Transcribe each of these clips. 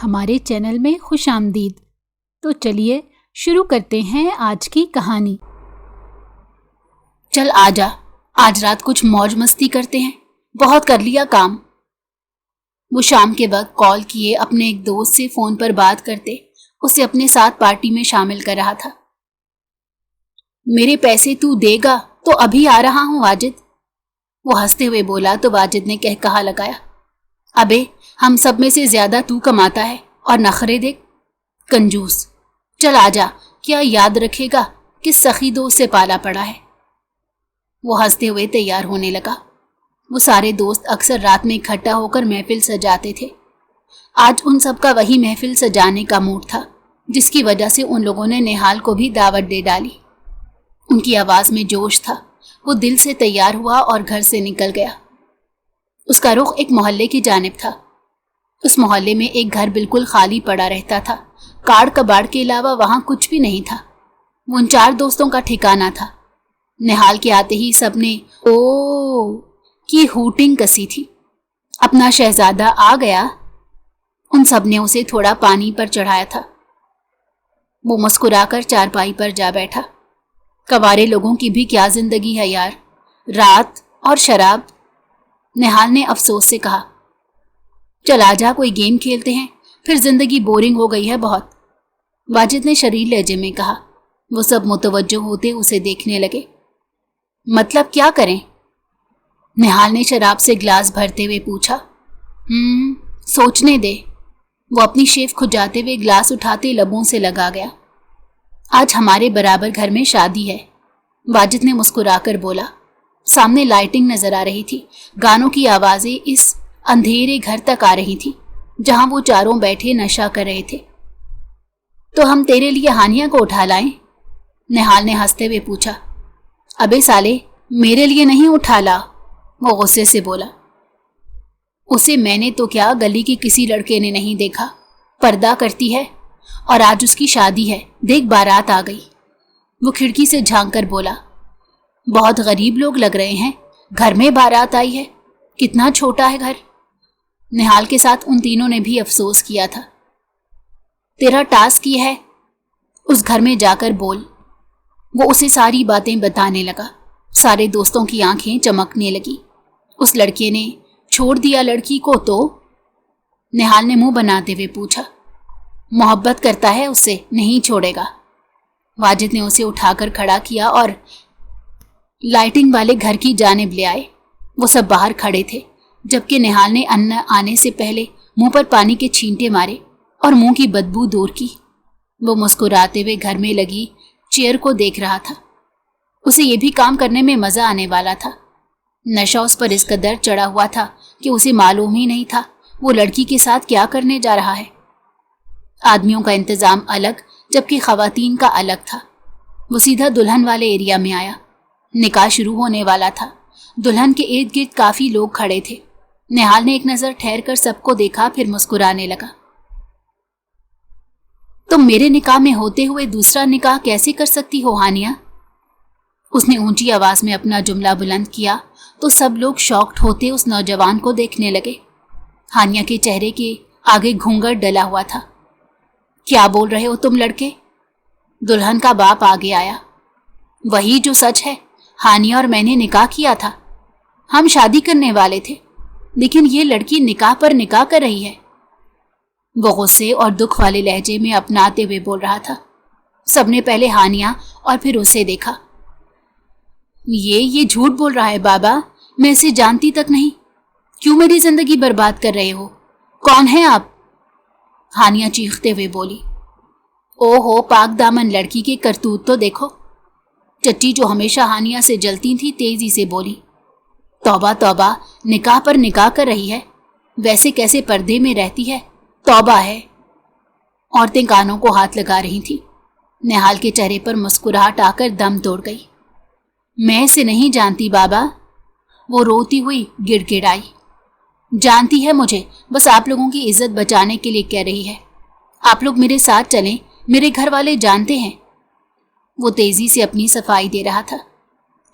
ہمارے چینل میں خوش آمدید۔ تو چلیے شروع کرتے ہیں آج کی کہانی۔ چل آجا، آج رات کچھ موج مستی کرتے ہیں، بہت کر لیا کام۔ وہ شام کے وقت کال کیے اپنے ایک دوست سے فون پر بات کرتے اسے اپنے ساتھ پارٹی میں شامل کر رہا تھا۔ میرے پیسے تو دے گا تو ابھی آ رہا ہوں واجد، وہ ہنستے ہوئے بولا تو واجد نے کہا لگایا، ابے ہم سب میں سے زیادہ تو کماتا ہے اور نخرے دیکھ، کنجوس۔ چل آجا، کیا یاد رکھے گا کہ سخی دوست سے پالا پڑا ہے۔ وہ ہنستے ہوئے تیار ہونے لگا۔ وہ سارے دوست اکثر رات میں اکٹھا ہو کر محفل سجاتے تھے۔ آج ان سب کا وہی محفل سجانے کا موڈ تھا، جس کی وجہ سے ان لوگوں نے نہال کو بھی دعوت دے ڈالی۔ ان کی آواز میں جوش تھا۔ وہ دل سے تیار ہوا اور گھر سے نکل گیا۔ اس کا رخ ایک محلے کی جانب تھا۔ اس محلے میں ایک گھر بالکل خالی پڑا رہتا تھا، کاڑ کباڑ کے علاوہ وہاں کچھ بھی نہیں تھا۔ وہ ان 4 دوستوں کا ٹھکانہ تھا۔ نہال کے آتے ہی سب نے او کی ہوٹنگ کسی تھی۔ اپنا شہزادہ آ گیا۔ ان سب نے اسے تھوڑا پانی پر چڑھایا تھا۔ وہ مسکرا کر چارپائی پر جا بیٹھا۔ کوارے لوگوں کی بھی کیا زندگی ہے یار، رات اور شراب۔ نہال نے افسوس سے کہا، چل آجا کوئی گیم کھیلتے ہیں، پھر زندگی بورنگ ہو گئی ہے بہت، واجد نے شریر لہجے میں کہا۔ وہ سب متوجہ ہوتے اسے دیکھنے لگے۔ مطلب کیا کریں؟ نہال نے شراب سے گلاس بھرتے ہوئے پوچھا۔ سوچنے دے۔ وہ اپنی شیف کھجاتے ہوئے گلاس اٹھاتے لبوں سے لگا گیا۔ آج ہمارے برابر گھر میں شادی ہے، واجد نے مسکرا کر بولا۔ سامنے لائٹنگ نظر آ رہی تھی، گانوں کی آوازیں اس اندھیرے گھر تک آ رہی تھی جہاں وہ چاروں بیٹھے نشہ کر رہے تھے۔ تو ہم تیرے لیے ہانیہ کو اٹھا لائیں؟ نہال نے ہنستے ہوئے پوچھا۔ ابے سالے، میرے لیے نہیں اٹھا لا، وہ غصے سے بولا۔ اسے میں نے تو کیا گلی کے کسی لڑکے نے نہیں دیکھا، پردہ کرتی ہے، اور آج اس کی شادی ہے، دیکھ بارات آ گئی۔ وہ کھڑکی سے جھانک کر بولا۔ بہت غریب لوگ لگ رہے ہیں، گھر میں بارات آئی ہے، کتنا چھوٹا ہے گھر۔ نہال کے ساتھ ان تینوں نے بھی افسوس کیا تھا۔ تیرا ٹاسک یہ ہے، اس گھر میں جا کر بول۔ وہ اسے ساری باتیں بتانے لگا۔ سارے دوستوں کی آنکھیں چمکنے لگی۔ اس لڑکے نے چھوڑ دیا لڑکی کو تو؟ نہال نے منہ بناتے ہوئے پوچھا۔ محبت کرتا ہے اس سے، نہیں چھوڑے گا۔ واجد نے اسے اٹھا کر کھڑا کیا اور لائٹنگ والے گھر کی جانب لے آئے۔ وہ سب باہر کھڑے تھے، جبکہ نہال نے ان آنے سے پہلے منہ پر پانی کے چھینٹے مارے اور منہ کی بدبو دور کی۔ وہ مسکراتے ہوئے گھر میں لگی چیئر کو دیکھ رہا تھا۔ اسے یہ بھی کام کرنے میں مزہ آنے والا تھا۔ نشہ اس پر اس قدر چڑھا ہوا تھا کہ اسے معلوم ہی نہیں تھا وہ لڑکی کے ساتھ کیا کرنے جا رہا ہے۔ آدمیوں کا انتظام الگ جبکہ خواتین کا الگ تھا۔ وہ سیدھا دلہن والے ایریا میں آیا۔ نکاح شروع ہونے والا تھا۔ دلہن کے ارد گرد کافی لوگ کھڑے تھے۔ نہال نے ایک نظر ٹھہر کر سب کو دیکھا، پھر مسکرانے لگا۔ تم میرے نکاح میں ہوتے ہوئے دوسرا نکاح کیسے کر سکتی ہو ہانیہ؟ اس نے اونچی آواز میں اپنا جملہ بلند کیا تو سب لوگ شاکڈ ہوتے اس نوجوان کو دیکھنے لگے۔ ہانیہ کے چہرے کے آگے گھونگھٹ ڈلا ہوا تھا۔ کیا بول رہے ہو تم لڑکے؟ دلہن کا باپ آگے آیا۔ وہی جو سچ ہے، ہانیہ اور میں نے نکاح کیا تھا۔ ہم شادی کرنے والے تھے، لیکن یہ لڑکی نکاح پر نکاح کر رہی ہے، وہ غصے اور دکھ والے لہجے میں اپناتے ہوئے بول رہا تھا۔ سب نے پہلے ہانیہ اور پھر اسے دیکھا۔ یہ جھوٹ بول رہا ہے بابا، میں اسے جانتی تک نہیں، کیوں میری زندگی برباد کر رہے ہو؟ کون ہیں آپ؟ ہانیہ چیختے ہوئے بولی۔ او ہو پاک دامن لڑکی کے کرتوت تو دیکھو۔ چچی جو ہمیشہ ہانیہ سے جلتی تھی تیزی سے بولی۔ توبہ توبہ، نکاح پر نکاح کر رہی ہے، ویسے کیسے پردے میں رہتی ہے، توبہ ہے۔ عورتیں کانوں کو ہاتھ لگا رہی تھیں۔ نہال کے چہرے پر مسکراہٹ آ کر دم توڑ گئی۔ میں اسے نہیں جانتی بابا، وہ روتی ہوئی گڑ گڑائی۔ جانتی ہے مجھے، بس آپ لوگوں کی عزت بچانے کے لیے کہہ رہی ہے۔ آپ لوگ میرے ساتھ چلیں، میرے گھر والے جانتے ہیں۔ وہ تیزی سے اپنی صفائی دے رہا تھا۔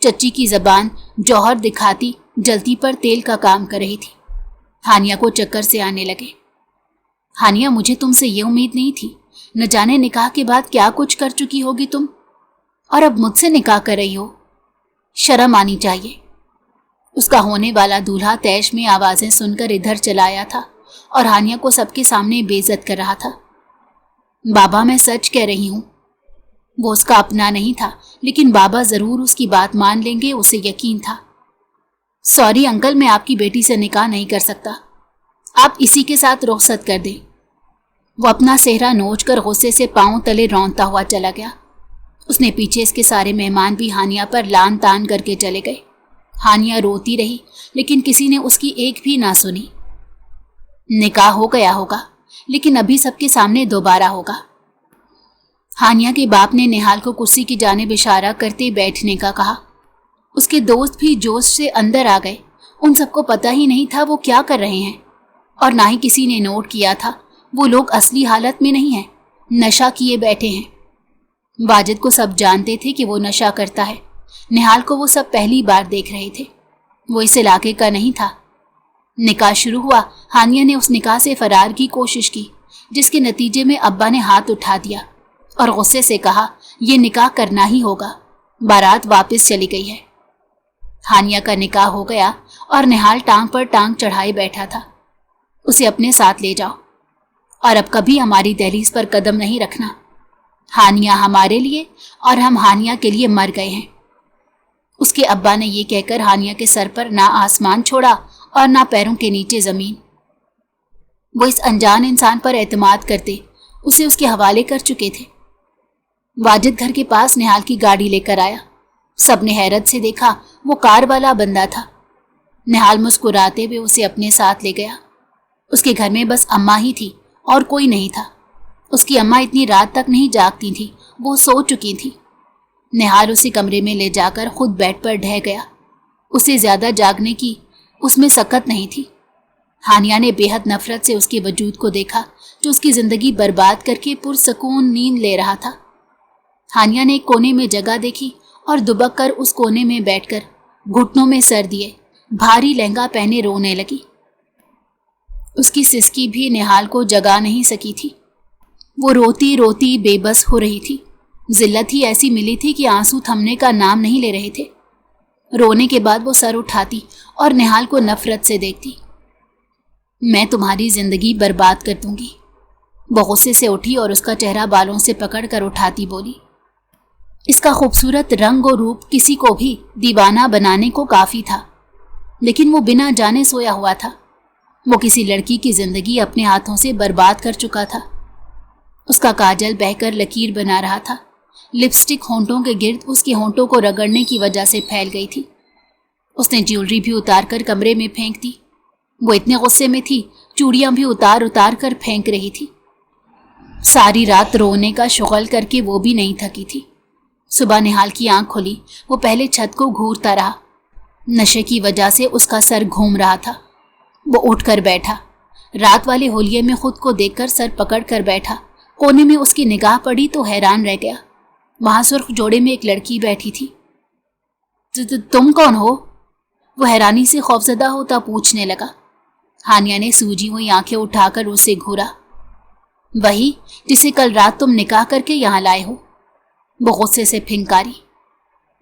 چچی کی زبان جوہر دکھاتی جلتی پر تیل کا کام کر رہی تھی۔ ہانیہ کو چکر سے آنے لگے۔ हानिया, मुझे तुमसे ये उम्मीद नहीं थी। न जाने निकाह के बाद क्या कुछ कर चुकी होगी तुम, और अब मुझसे निकाह कर रही हो। शर्म आनी चाहिए। उसका होने वाला दूल्हा तैश में आवाजें सुनकर इधर चला आया था और हानिया को सबके सामने बेइज्जत कर रहा था। बाबा, मैं सच कह रही हूं। वो उसका अपना नहीं था, लेकिन बाबा जरूर उसकी बात मान लेंगे, उसे यकीन था। सॉरी अंकल, मैं आपकी बेटी से निकाह नहीं कर सकता। आप इसी के साथ रुखसत कर दें। वो अपना सेहरा नोच कर गुस्से से पांव तले रौंदता हुआ चला गया। उसने पीछे इसके सारे मेहमान भी हानिया पर लान तान करके चले गए। हानिया रोती रही, लेकिन किसी ने उसकी एक भी ना सुनी। निकाह हो गया होगा, लेकिन अभी सबके सामने दोबारा होगा। हानिया के बाप ने निहाल को कुर्सी की जानिब इशारा करते बैठने का कहा। उसके दोस्त भी जोश से अंदर आ गए। उन सबको पता ही नहीं था वो क्या कर रहे हैं, और ना ही किसी ने नोट किया था वो लोग असली हालत में नहीं हैं, नशा किए बैठे हैं। वाजिद को सब जानते थे कि वो नशा करता है। निहाल को वो सब पहली बार देख रहे थे। वो इस इलाके का नहीं था। निकाह शुरू हुआ। हानिया ने उस निकाह से फरार की कोशिश की, जिसके नतीजे में अब्बा ने हाथ उठा दिया और गुस्से से कहा, ये निकाह करना ही होगा। बारात वापस चली गई है। हानिया का निकाह हो गया और निहाल टांग पर टांग चढ़ाए बैठा था। उसे अपने साथ ले जाओ और अब कभी हमारी दहलीज पर कदम नहीं रखना। हानिया हमारे लिए और हम हानिया के लिए मर गए हैं। उसके अब्बा ने ये कहकर हानिया के सर पर ना आसमान छोड़ा और ना पैरों के नीचे जमीन। वो इस अनजान इंसान पर एतमाद करते उसे उसके हवाले कर चुके थे। वाजिद घर के पास निहाल की गाड़ी लेकर आया। सबने हैरत से देखा, वो कार वाला बंदा था। निहाल मुस्कुराते हुए उसे अपने साथ ले गया। उसके घर में बस अम्मा ही थी और कोई नहीं था। उसकी अम्मा इतनी रात तक नहीं जागती थी, वो सो चुकी थी। निहाल उसे कमरे में ले जाकर खुद बेड पर ढह गया। उसे ज्यादा जागने की उसमें सकत नहीं थी। हानिया ने बेहद नफरत से उसके वजूद को देखा, जो उसकी जिंदगी बर्बाद करके पुरसकून नींद ले रहा था। हानिया ने एक कोने में जगह देखी और दुबक कर उस कोने में बैठकर घुटनों में सर दिए भारी लहंगा पहने रोने लगी। उसकी सिसकी भी निहाल को जगा नहीं सकी थी। वो रोती रोती बेबस हो रही थी। जिल्लत ही ऐसी मिली थी कि आंसू थमने का नाम नहीं ले रहे थे। रोने के बाद वो सर उठाती और निहाल को नफरत से देखती। मैं तुम्हारी जिंदगी बर्बाद कर दूंगी। वो गुस्से से उठी और उसका चेहरा बालों से पकड़कर उठाती बोली। इसका खूबसूरत रंग और रूप किसी को भी दीवाना बनाने को काफी था, लेकिन वो बिना जाने सोया हुआ था। वो किसी लड़की की जिंदगी अपने हाथों से बर्बाद कर चुका था। उसका काजल बहकर लकीर बना रहा था। लिपस्टिक होंठों के गिर्द उसके होंठों को रगड़ने की वजह से फैल गई थी। उसने ज्वेलरी भी उतार कर कमरे में फेंक दी। वो इतने गुस्से में थी, चूड़ियां भी उतार उतार कर फेंक रही थी। सारी रात रोने का शुगल करके वो भी नहीं थकी थी। सुबह निहाल की आंख खुली। वो पहले छत को घूरता रहा। नशे की वजह से उसका सर घूम रहा था। वो उठकर बैठा। रात वाले होलिये में खुद को देखकर सर पकड़ कर बैठा। कोने में उसकी निगाह पड़ी तो हैरान रह गया। वहां सुर्ख जोड़े में एक लड़की बैठी थी। तुम कौन हो? वो हैरानी से खौफजदा होता पूछने लगा। हानिया ने सूजी हुई आंखें उठाकर उसे घूरा। वही जिसे कल रात तुम निकाह करके यहाँ लाए हो। वो गुस्से से फिंकारी।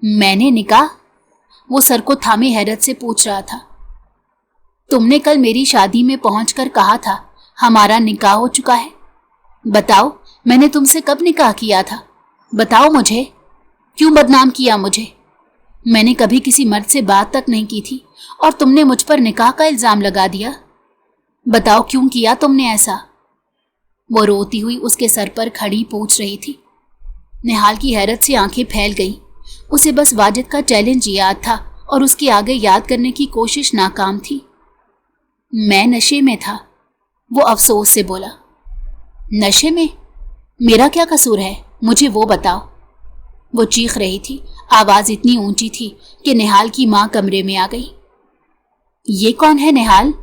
मैंने निकाह? वो सर को थामे हैरत से पूछ रहा था। तुमने कल मेरी शादी में पहुंचकर कहा था हमारा निकाह हो चुका है। बताओ, मैंने तुमसे कब निकाह किया था? बताओ मुझे। क्यों बदनाम किया मुझे? मैंने कभी किसी मर्द से बात तक नहीं की थी और तुमने मुझ पर निकाह का इल्जाम लगा दिया। बताओ क्यों किया तुमने ऐसा? वो रोती हुई उसके सर पर खड़ी पूछ रही थी। निहाल की हैरत से आंखें फैल गईं। उसे बस वाजिद का चैलेंज याद था और उसके आगे याद करने की कोशिश नाकाम थी। मैं नशे में था, वो अफसोस से बोला। नशे में? मेरा क्या कसूर है, मुझे वो बताओ। वो चीख रही थी। आवाज इतनी ऊंची थी कि निहाल की मां कमरे में आ गई। ये कौन है निहाल?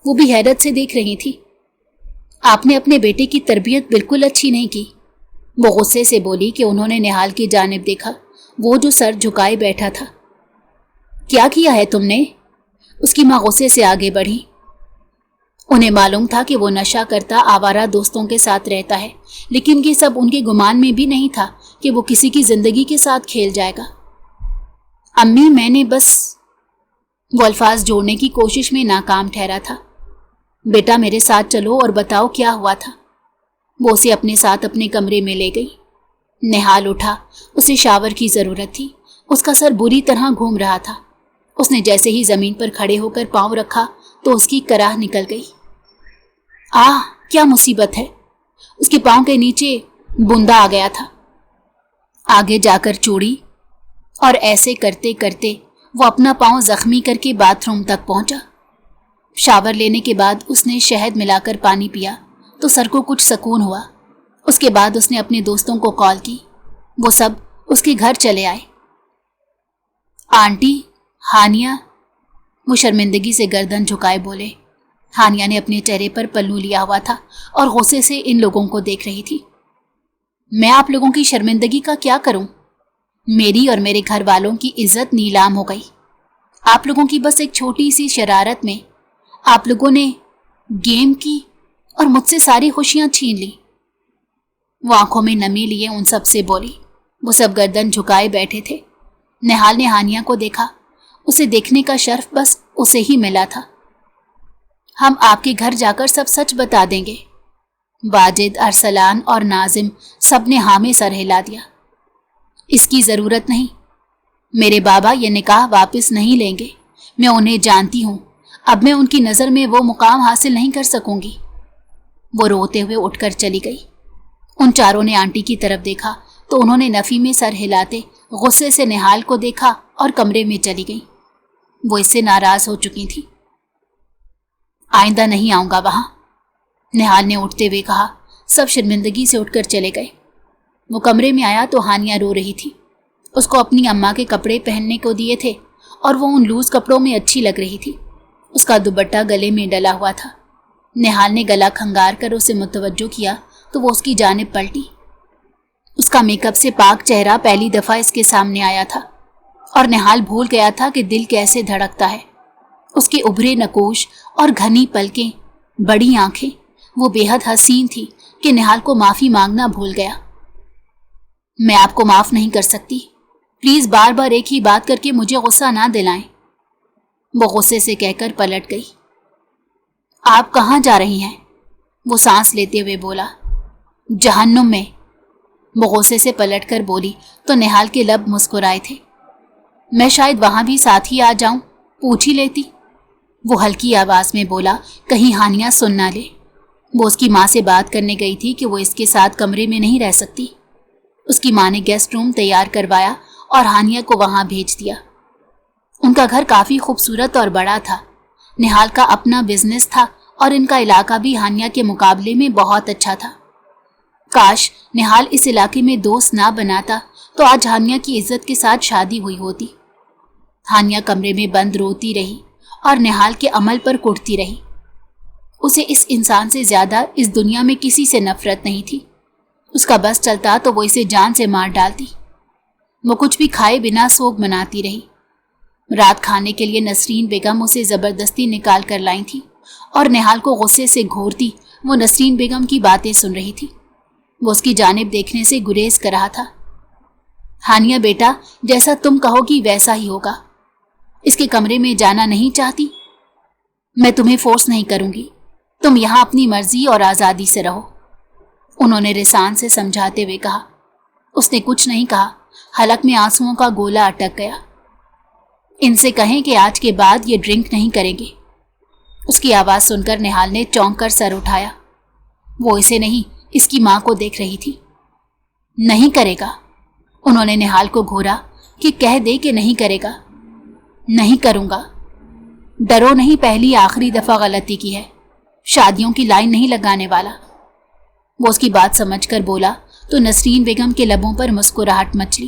वो भी हैरत से देख रही थी। आपने अपने बेटे की तरबियत बिल्कुल अच्छी नहीं की। वो गुस्से से बोली कि उन्होंने निहाल की जानिब देखा, वो जो सर झुकाए बैठा था। क्या किया है तुमने? उसकी मां गुस्से से आगे बढ़ी। انہیں معلوم تھا کہ وہ نشہ کرتا آوارہ دوستوں کے ساتھ رہتا ہے، لیکن یہ سب ان کے گمان میں بھی نہیں تھا کہ وہ کسی کی زندگی کے ساتھ کھیل جائے گا۔ امی، میں نے بس، وہ الفاظ جوڑنے کی کوشش میں ناکام ٹھہرا تھا۔ بیٹا میرے ساتھ چلو اور بتاؤ کیا ہوا تھا۔ وہ اسے اپنے ساتھ اپنے کمرے میں لے گئی۔ نہال اٹھا، اسے شاور کی ضرورت تھی۔ اس کا سر بری طرح گھوم رہا تھا۔ اس نے جیسے ہی زمین پر کھڑے ہو کر پاؤں رکھا تو اس کی کراہ نکل گئی۔ آہ، کیا مصیبت ہے! اس کے پاؤں کے نیچے بوندا آ گیا تھا۔ آگے جا کر چوڑی، اور ایسے کرتے کرتے وہ اپنا پاؤں زخمی کر کے باتھ روم تک پہنچا۔ شاور لینے کے بعد اس نے شہد ملا کر پانی پیا تو سر کو کچھ سکون ہوا۔ اس کے بعد اس نے اپنے دوستوں کو کال کی۔ وہ سب اس کے گھر چلے آئے۔ آنٹی، ہانیہ، وہ شرمندگی سے گردن جھکائے بولے۔ ہانیہ نے اپنے چہرے پر پلو لیا ہوا تھا اور غصے سے ان لوگوں کو دیکھ رہی تھی۔ میں آپ لوگوں کی شرمندگی کا کیا کروں؟ میری اور میرے گھر والوں کی عزت نیلام ہو گئی۔ آپ لوگوں کی بس ایک چھوٹی سی شرارت میں آپ لوگوں نے گیم کی اور مجھ سے ساری خوشیاں چھین لی۔ وہ آنکھوں میں نمی لیے ان سب سے بولی۔ وہ سب گردن جھکائے بیٹھے تھے۔ نہال نے ہانیہ کو دیکھا۔ اسے دیکھنے کا شرف بس اسے ہی ملا تھا۔ ہم آپ کے گھر جا کر سب سچ بتا دیں گے۔ واجد، ارسلان اور ناظم سب نے ہاں میں سر ہلا دیا۔ اس کی ضرورت نہیں، میرے بابا یہ نکاح واپس نہیں لیں گے۔ میں انہیں جانتی ہوں، اب میں ان کی نظر میں وہ مقام حاصل نہیں کر سکوں گی۔ وہ روتے ہوئے اٹھ کر چلی گئی۔ ان چاروں نے آنٹی کی طرف دیکھا تو انہوں نے نفی میں سر ہلاتے غصے سے نہال کو دیکھا اور کمرے میں چلی گئی۔ وہ اس سے ناراض ہو چکی تھی۔ آئندہ نہیں آؤں گا وہاں، نہال نے اٹھتے ہوئے کہا۔ سب شرمندگی سے اٹھ کر چلے گئے۔ وہ کمرے میں آیا تو ہانیہ رو رہی تھی۔ اس کو اپنی اماں کے کپڑے پہننے کو دیے تھے اور وہ ان لوز کپڑوں میں اچھی لگ رہی تھی۔ اس کا دوپٹہ گلے میں ڈلا ہوا تھا۔ نہال نے گلا کھنگار کر اسے متوجہ کیا تو وہ اس کی جانب پلٹی۔ اس کا میک اپ سے پاک چہرہ پہلی دفعہ اس کے سامنے آیا تھا اور نہال بھول گیا تھا کہ دل کیسے دھڑکتا ہے۔ اس کے ابھرے نکوش اور گھنی پلکیں، بڑی آنکھیں، وہ بے حد حسین تھی کہ نہال کو معافی مانگنا بھول گیا۔ میں آپ کو معاف نہیں کر سکتی، پلیز بار بار ایک ہی بات کر کے مجھے غصہ نہ دلائیں، وہ غصے سے کہہ کر پلٹ گئی۔ آپ کہاں جا رہی ہیں؟ وہ سانس لیتے ہوئے بولا۔ جہنم میں، وہ غصے سے پلٹ کر بولی تو نہال کے لب مسکرائے تھے۔ میں شاید وہاں بھی ساتھ ہی آ جاؤں، پوچھ ہی لیتی، وہ ہلکی آواز میں بولا، کہیں ہانیہ سن نہ لے۔ وہ اس کی ماں سے بات کرنے گئی تھی کہ وہ اس کے ساتھ کمرے میں نہیں رہ سکتی۔ اس کی ماں نے گیسٹ روم تیار کروایا اور ہانیہ کو وہاں بھیج دیا۔ ان کا گھر کافی خوبصورت اور بڑا تھا۔ نہال کا اپنا بزنس تھا اور ان کا علاقہ بھی ہانیہ کے مقابلے میں بہت اچھا تھا۔ کاش نہال اس علاقے میں دوست نہ بناتا تو آج ہانیہ کی عزت کے ساتھ شادی ہوئی ہوتی۔ ہانیہ کمرے میں بند روتی رہی اور نہال کے عمل پر کڑتی رہی۔ اسے اس انسان سے زیادہ اس دنیا میں کسی سے نفرت نہیں تھی۔ اس کا بس چلتا تو وہ اسے جان سے مار ڈالتی۔ وہ کچھ بھی کھائے بنا سوگ مناتی رہی۔ رات کھانے کے لیے نسرین بیگم اسے زبردستی نکال کر لائی تھی اور نہال کو غصے سے گھورتی وہ نسرین بیگم کی باتیں سن رہی تھی۔ وہ اس کی جانب دیکھنے سے گریز کر رہا تھا۔ ہانیہ بیٹا، جیسا تم کہو گی ویسا ہی ہوگا۔ اس کے کمرے میں جانا نہیں چاہتی؟ میں تمہیں فورس نہیں کروں گی، تم یہاں اپنی مرضی اور آزادی سے رہو، انہوں نے رسان سے سمجھاتے ہوئے کہا۔ اس نے کچھ نہیں کہا، حلق میں آنسوؤں کا گولا اٹک گیا۔ ان سے کہیں کہ آج کے بعد یہ ڈرنک نہیں کریں گے۔ اس کی آواز سن کر نہال نے چونک کر سر اٹھایا۔ وہ اسے نہیں، اس کی ماں کو دیکھ رہی تھی۔ نہیں کرے گا، انہوں نے نہال کو گھورا کہ کہہ دے کہ نہیں کرے گا۔ نہیں کروں گا۔ ڈرو نہیں، پہلی آخری دفعہ غلطی کی ہے، شادیوں کی لائن نہیں لگانے والا، وہ اس کی بات سمجھ کر بولا تو نسرین بیگم کے لبوں پر مسکراہٹ مچلی۔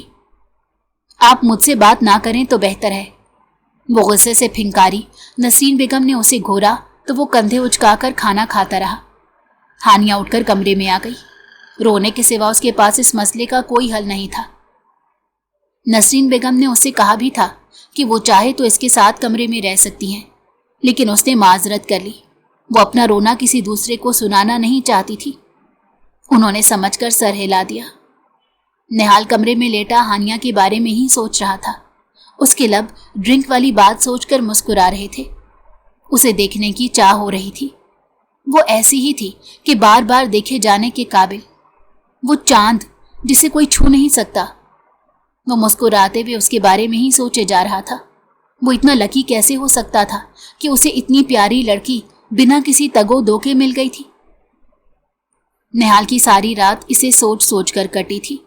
آپ مجھ سے بات نہ کریں تو بہتر ہے، وہ غصے سے پھنکاری۔ نسرین بیگم نے اسے گھورا تو وہ کندھے اچکا کر کھانا کھاتا رہا۔ ہانیہ اٹھ کر کمرے میں آ گئی۔ رونے کے سوا اس کے پاس اس مسئلے کا کوئی حل نہیں تھا۔ نسرین بیگم نے اسے کہا بھی تھا کہ وہ چاہے تو اس کے ساتھ کمرے میں رہ سکتی ہیں، لیکن اس نے معذرت کر لی۔ वो अपना रोना किसी दूसरे को सुनाना नहीं चाहती थी। उन्होंने समझकर सर हिला दिया। निहाल कमरे में लेटा हानिया के बारे में ही सोच रहा था। उसके लब ड्रिंक वाली बात सोचकर मुस्कुरा रहे थे। उसे देखने की चाह हो रही थी। वो ऐसी ही थी कि बार बार देखे जाने के काबिल। वो चांद जिसे कोई छू नहीं सकता। वो मुस्कुराते हुए उसके बारे में ही सोचे जा रहा था। वो इतना लकी कैसे हो सकता था कि उसे इतनी प्यारी लड़की बिना किसी तगो दो के मिल गई थी। निहाल की सारी रात इसे सोच सोच कर कटी थी।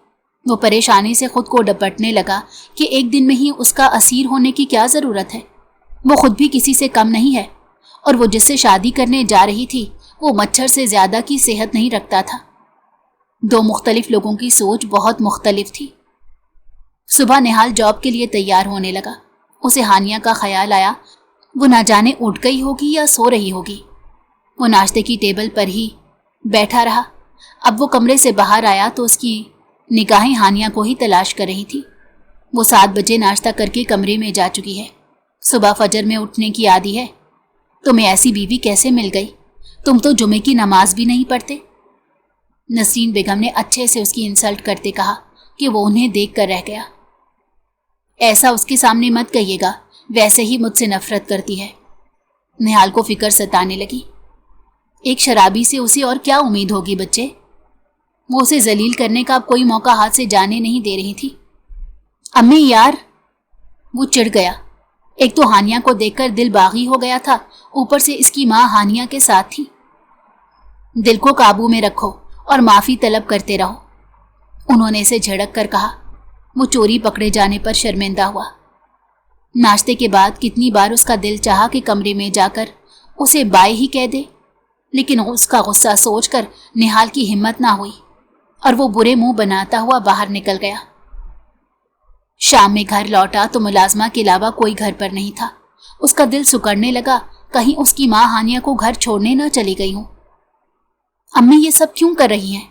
वो परेशानी से खुद को डपटने लगा कि एक दिन में ही उसका असीर होने की क्या ज़रूरत है। वो खुद भी किसी से कम नहीं है, और वो जिससे शादी करने जा रही थी वो मच्छर से ज़्यादा की सेहत नहीं रखता था। दो मुख्तलिफ लोगों की सोच बहुत मुख्तलिफ थी। सुबह निहाल जॉब के लिए तैयार होने लगा। उसे हानिया का ख्याल आया, वो ना जाने उठ गई होगी या सो रही होगी। वो नाश्ते की टेबल पर ही बैठा रहा। अब वो कमरे से बाहर आया तो उसकी निगाहें हानिया को ही तलाश कर रही थी। वो 7 बजे नाश्ता करके कमरे में जा चुकी है। सुबह फजर में उठने की आदी है। तुम्हें ऐसी बीवी कैसे मिल गई? तुम तो जुमे की नमाज भी नहीं पढ़ते। नसरीन बेगम ने अच्छे से उसकी इंसल्ट करते कहा कि वो उन्हें देख कर रह गया। ऐसा उसके सामने मत कहिएगा, वैसे ही मुझसे नफरत करती है। निहाल को फिक्र सताने लगी। एक शराबी से उसे और क्या उम्मीद होगी बच्चे? वो उसे जलील करने का अब कोई मौका हाथ से जाने नहीं दे रही थी। अम्मी यार, वो चिढ़ गया। एक तो हानिया को देखकर दिल बागी हो गया था, ऊपर से इसकी माँ हानिया के साथ थी। दिल को काबू में रखो और माफ़ी तलब करते रहो, उन्होंने इसे झड़क कर कहा। वो चोरी पकड़े जाने पर शर्मिंदा हुआ। नाश्ते के बाद कितनी बार उसका दिल चाहा कि कमरे में जाकर उसे बाय ही कह दे, लेकिन उसका गुस्सा सोचकर निहाल की हिम्मत ना हुई और वो बुरे मुंह बनाता हुआ बाहर निकल गया। शाम में घर लौटा तो मुलाजमा के अलावा कोई घर पर नहीं था। उसका दिल सुकड़ने लगा, कहीं उसकी माँ हानिया को घर छोड़ने न चली गई हो। अम्मी ये सब क्यों कर रही हैं?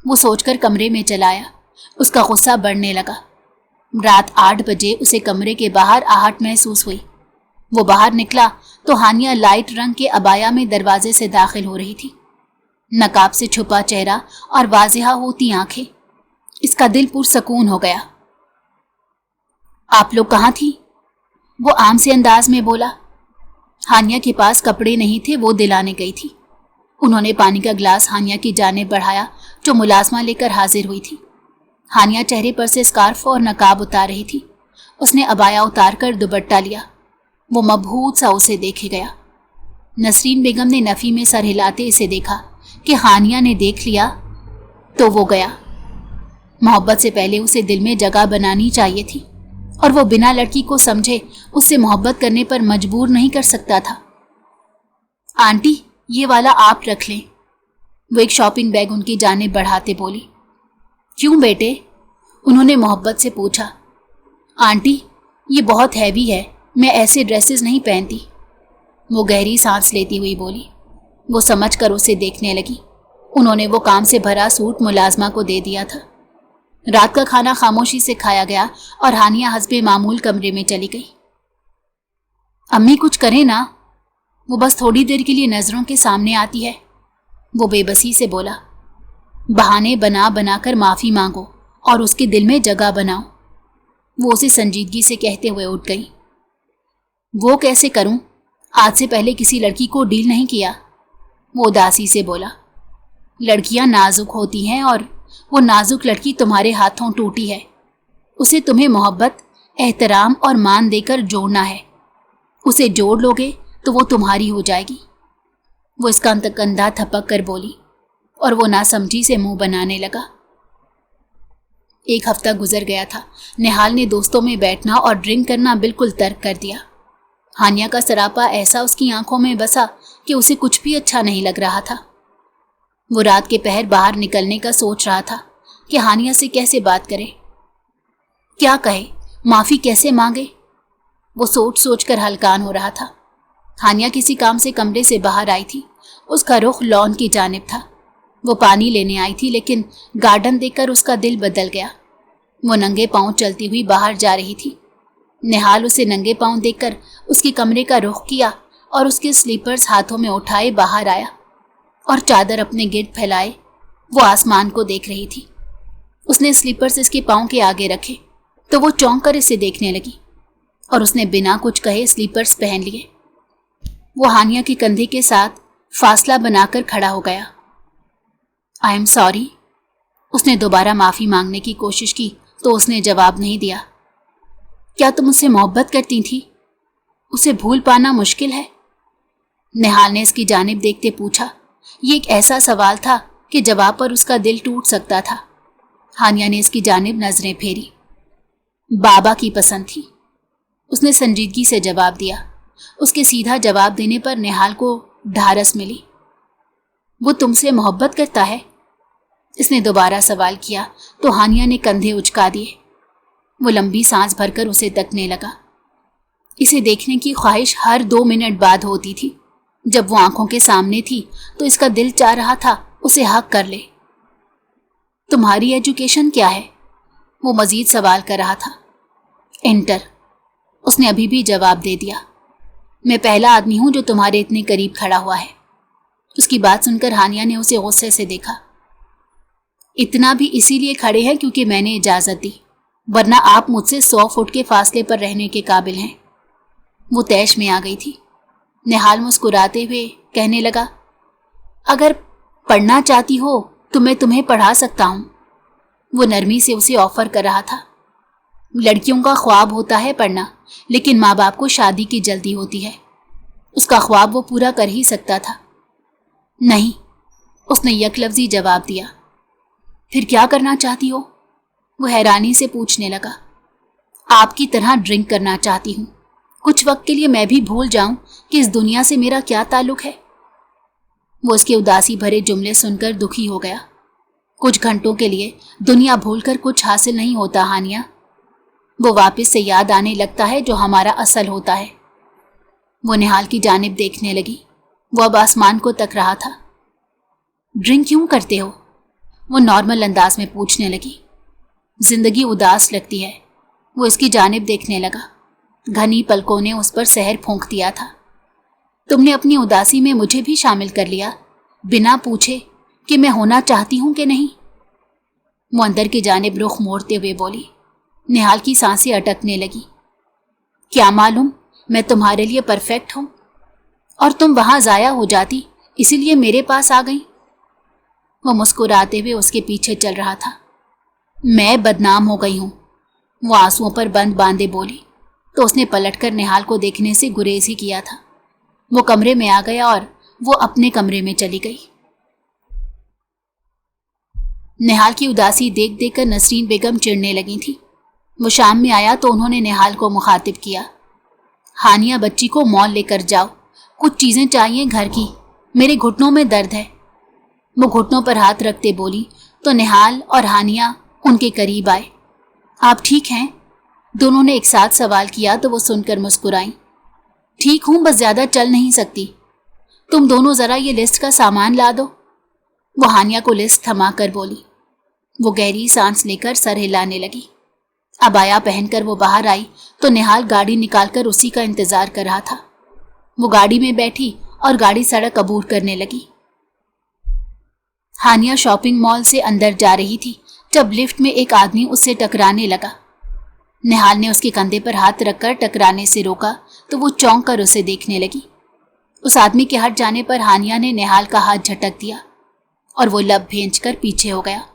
वो सोचकर कमरे में चला आया। उसका गुस्सा बढ़ने लगा। रात 8 बजे उसे कमरे के बाहर आहट महसूस हुई। वो बाहर निकला तो हानिया लाइट रंग के अबाया में दरवाजे से दाखिल हो रही थी। नकाब से छुपा चेहरा और वाजिहा होती आंखें। इसका दिल पुरसकून हो गया। आप लोग कहाँ थी? वो आम से अंदाज में बोला। हानिया के पास कपड़े नहीं थे, वो दिलाने गई थी। उन्होंने पानी का गिलास हानिया की जानिब बढ़ाया जो मुलाजमा लेकर हाजिर हुई थी। हानिया चेहरे पर से स्कार्फ और नकाब उतार रही थी। उसने अबाया उतार कर दुपट्टा लिया। वो मबहूत सा उसे देखे गया। नसरीन बेगम ने नफ़ी में सर हिलाते इसे देखा कि हानिया ने देख लिया तो वो गया। मोहब्बत से पहले उसे दिल में जगह बनानी चाहिए थी, और वो बिना लड़की को समझे उससे मोहब्बत करने पर मजबूर नहीं कर सकता था। आंटी ये वाला आप रख लें, वो एक शॉपिंग बैग उनकी जानिब बढ़ाते बोली। क्यों बेटे? उन्होंने मोहब्बत से पूछा। आंटी ये बहुत हैवी है, मैं ऐसे ड्रेसेस नहीं पहनती, वो गहरी सांस लेती हुई बोली। वो समझ कर उसे देखने लगी। उन्होंने वो काम से भरा सूट मुलाजमा को दे दिया था। रात का खाना खामोशी से खाया गया और हानिया हस्बे मामूल कमरे में चली गई। अम्मी कुछ करें ना, वो बस थोड़ी देर के लिए नज़रों के सामने आती है, वो बेबसी से बोला। बहाने बना बना कर माफ़ी मांगो और उसके दिल में जगह बनाओ, वो उसे संजीदगी से कहते हुए उठ गई। वो कैसे करूं? आज से पहले किसी लड़की को डील नहीं किया, वो उदासी से बोला। लड़कियां नाजुक होती हैं और वो नाजुक लड़की तुम्हारे हाथों टूटी है। उसे तुम्हें मोहब्बत, एहतराम और मान देकर जोड़ना है। उसे जोड़ लोगे तो वो तुम्हारी हो जाएगी, वो इसका कंधा थपक कर बोली, और वो नासमझी से मुंह बनाने लगा। 1 हफ्ता गुजर गया था। निहाल ने दोस्तों में बैठना और ड्रिंक करना बिल्कुल तर्क कर दिया। हानिया का सरापा ऐसा उसकी आंखों में बसा कि उसे कुछ भी अच्छा नहीं लग रहा था। वो रात के पहर बाहर निकलने का सोच रहा था कि हानिया से कैसे बात करे, क्या कहे, माफ़ी कैसे मांगे। वो सोच सोच कर हलकान हो रहा था। हानिया किसी काम से कमरे से बाहर आई थी। उसका रुख लॉन की जानिब था। वो पानी लेने आई थी, लेकिन गार्डन देखकर उसका दिल बदल गया। वो नंगे पांव चलती हुई बाहर जा रही थी। निहाल उसे नंगे पांव देखकर उसके कमरे का रुख किया और उसके स्लीपर्स हाथों में उठाए बाहर आया और चादर अपने गिर्द फैलाए वो आसमान को देख रही थी। उसने स्लीपर्स इसके पाँव के आगे रखे तो वो चौंक कर इसे देखने लगी और उसने बिना कुछ कहे स्लीपर्स पहन लिए। वो हानिया के कंधे के साथ फासला बनाकर खड़ा हो गया। I am sorry. उसने दोबारा माफ़ी मांगने की कोशिश की तो उसने जवाब नहीं दिया। क्या तुम उससे मोहब्बत करती थी? उसे भूल पाना मुश्किल है? निहाल ने इसकी जानिब देखते पूछा। ये एक ऐसा सवाल था कि जवाब पर उसका दिल टूट सकता था। हानिया ने इसकी जानिब नजरें फेरी। बाबा की पसंद थी, उसने संजीदगी से जवाब दिया। उसके सीधा जवाब देने पर निहाल को ढारस मिली। वो तुमसे मोहब्बत करता है? इसने दोबारा सवाल किया तो हानिया ने कंधे उचका दिए। वो लंबी सांस भरकर उसे तकने लगा। इसे देखने की ख्वाहिश हर 2 मिनट बाद होती थी। जब वो आंखों के सामने थी तो इसका दिल चाह रहा था उसे हक कर ले। तुम्हारी एजुकेशन क्या है? वो मजीद सवाल कर रहा था। इंटर, उसने अभी भी जवाब दे दिया। मैं पहला आदमी हूं जो तुम्हारे इतने करीब खड़ा हुआ है। उसकी बात सुनकर हानिया ने उसे गुस्से से देखा। इतना भी इसीलिए खड़े हैं क्योंकि मैंने इजाजत दी, वरना आप मुझसे 100 फुट के फासले पर रहने के काबिल हैं। वो तैश में आ गई थी। निहाल मुस्कुराते हुए कहने लगा, अगर पढ़ना चाहती हो तो मैं तुम्हें पढ़ा सकता हूँ। वो नरमी से उसे ऑफर कर रहा था। लड़कियों का ख्वाब होता है पढ़ना, लेकिन माँ बाप को शादी की जल्दी होती है। उसका ख्वाब वो पूरा कर ही सकता था। नहीं, उसने यकलफ्जी जवाब दिया। फिर क्या करना चाहती हो? वो हैरानी से पूछने लगा। आपकी तरह ड्रिंक करना चाहती हूँ। कुछ वक्त के लिए मैं भी भूल जाऊं कि इस दुनिया से मेरा क्या ताल्लुक है। वो उसके उदासी भरे जुमले सुनकर दुखी हो गया। कुछ घंटों के लिए दुनिया भूलकर कुछ हासिल नहीं होता हानिया। वो वापस से याद आने लगता है जो हमारा असल होता है। वो निहाल की जानिब देखने लगी। वो अब आसमान को तक रहा था। ड्रिंक क्यों करते हो? वो नॉर्मल अंदाज में पूछने लगी। जिंदगी उदास लगती है। वो इसकी जानिब देखने लगा। घनी पलकों ने उस पर सहर फूंक दिया था। तुमने अपनी उदासी में मुझे भी शामिल कर लिया, बिना पूछे कि मैं होना चाहती हूं कि नहीं। वो अंदर की जानिब रुख मोड़ते हुए बोली। निहाल की सांसें अटकने लगी। क्या मालूम मैं तुम्हारे लिए परफेक्ट हूं और तुम वहां जाया हो जाती, इसीलिए मेरे पास आ गई। वो मुस्कुराते हुए उसके पीछे चल रहा था। मैं बदनाम हो गई हूं, वो आंसुओं पर बंद बांधे बोली तो उसने पलटकर निहाल को देखने से गुरेज ही किया था। वो कमरे में आ गया और वो अपने कमरे में चली गई। निहाल की उदासी देख देख कर नसरीन बेगम चिढ़ने लगी थी। वो शाम में आया तो उन्होंने निहाल को मुखातिब किया। हानिया बच्ची को मॉल लेकर जाओ, कुछ चीजें चाहिए घर की, मेरे घुटनों में दर्द है। वो घुटनों पर हाथ रखते बोली तो निहाल और हानिया उनके करीब आए। आप ठीक हैं? दोनों ने एक साथ सवाल किया तो वो सुनकर मुस्कुराई। ठीक हूं, बस ज्यादा चल नहीं सकती। तुम दोनों जरा ये लिस्ट का सामान ला दो। वो हानिया को लिस्ट थमा कर बोली। वो गहरी सांस लेकर सर हिलाने लगी। अबाया पहनकर वो बाहर आई तो निहाल गाड़ी निकालकर उसी का इंतजार कर रहा था। वो गाड़ी में बैठी और गाड़ी सड़क अबूर करने लगी। हानिया शॉपिंग मॉल से अंदर जा रही थी जब लिफ्ट में एक आदमी उससे टकराने लगा। निहाल ने उसके कंधे पर हाथ रखकर टकराने से रोका तो वो चौंक कर उसे देखने लगी। उस आदमी के हट जाने पर हानिया ने निहाल का हाथ झटक दिया और वो लब भेंचकर पीछे हो गया।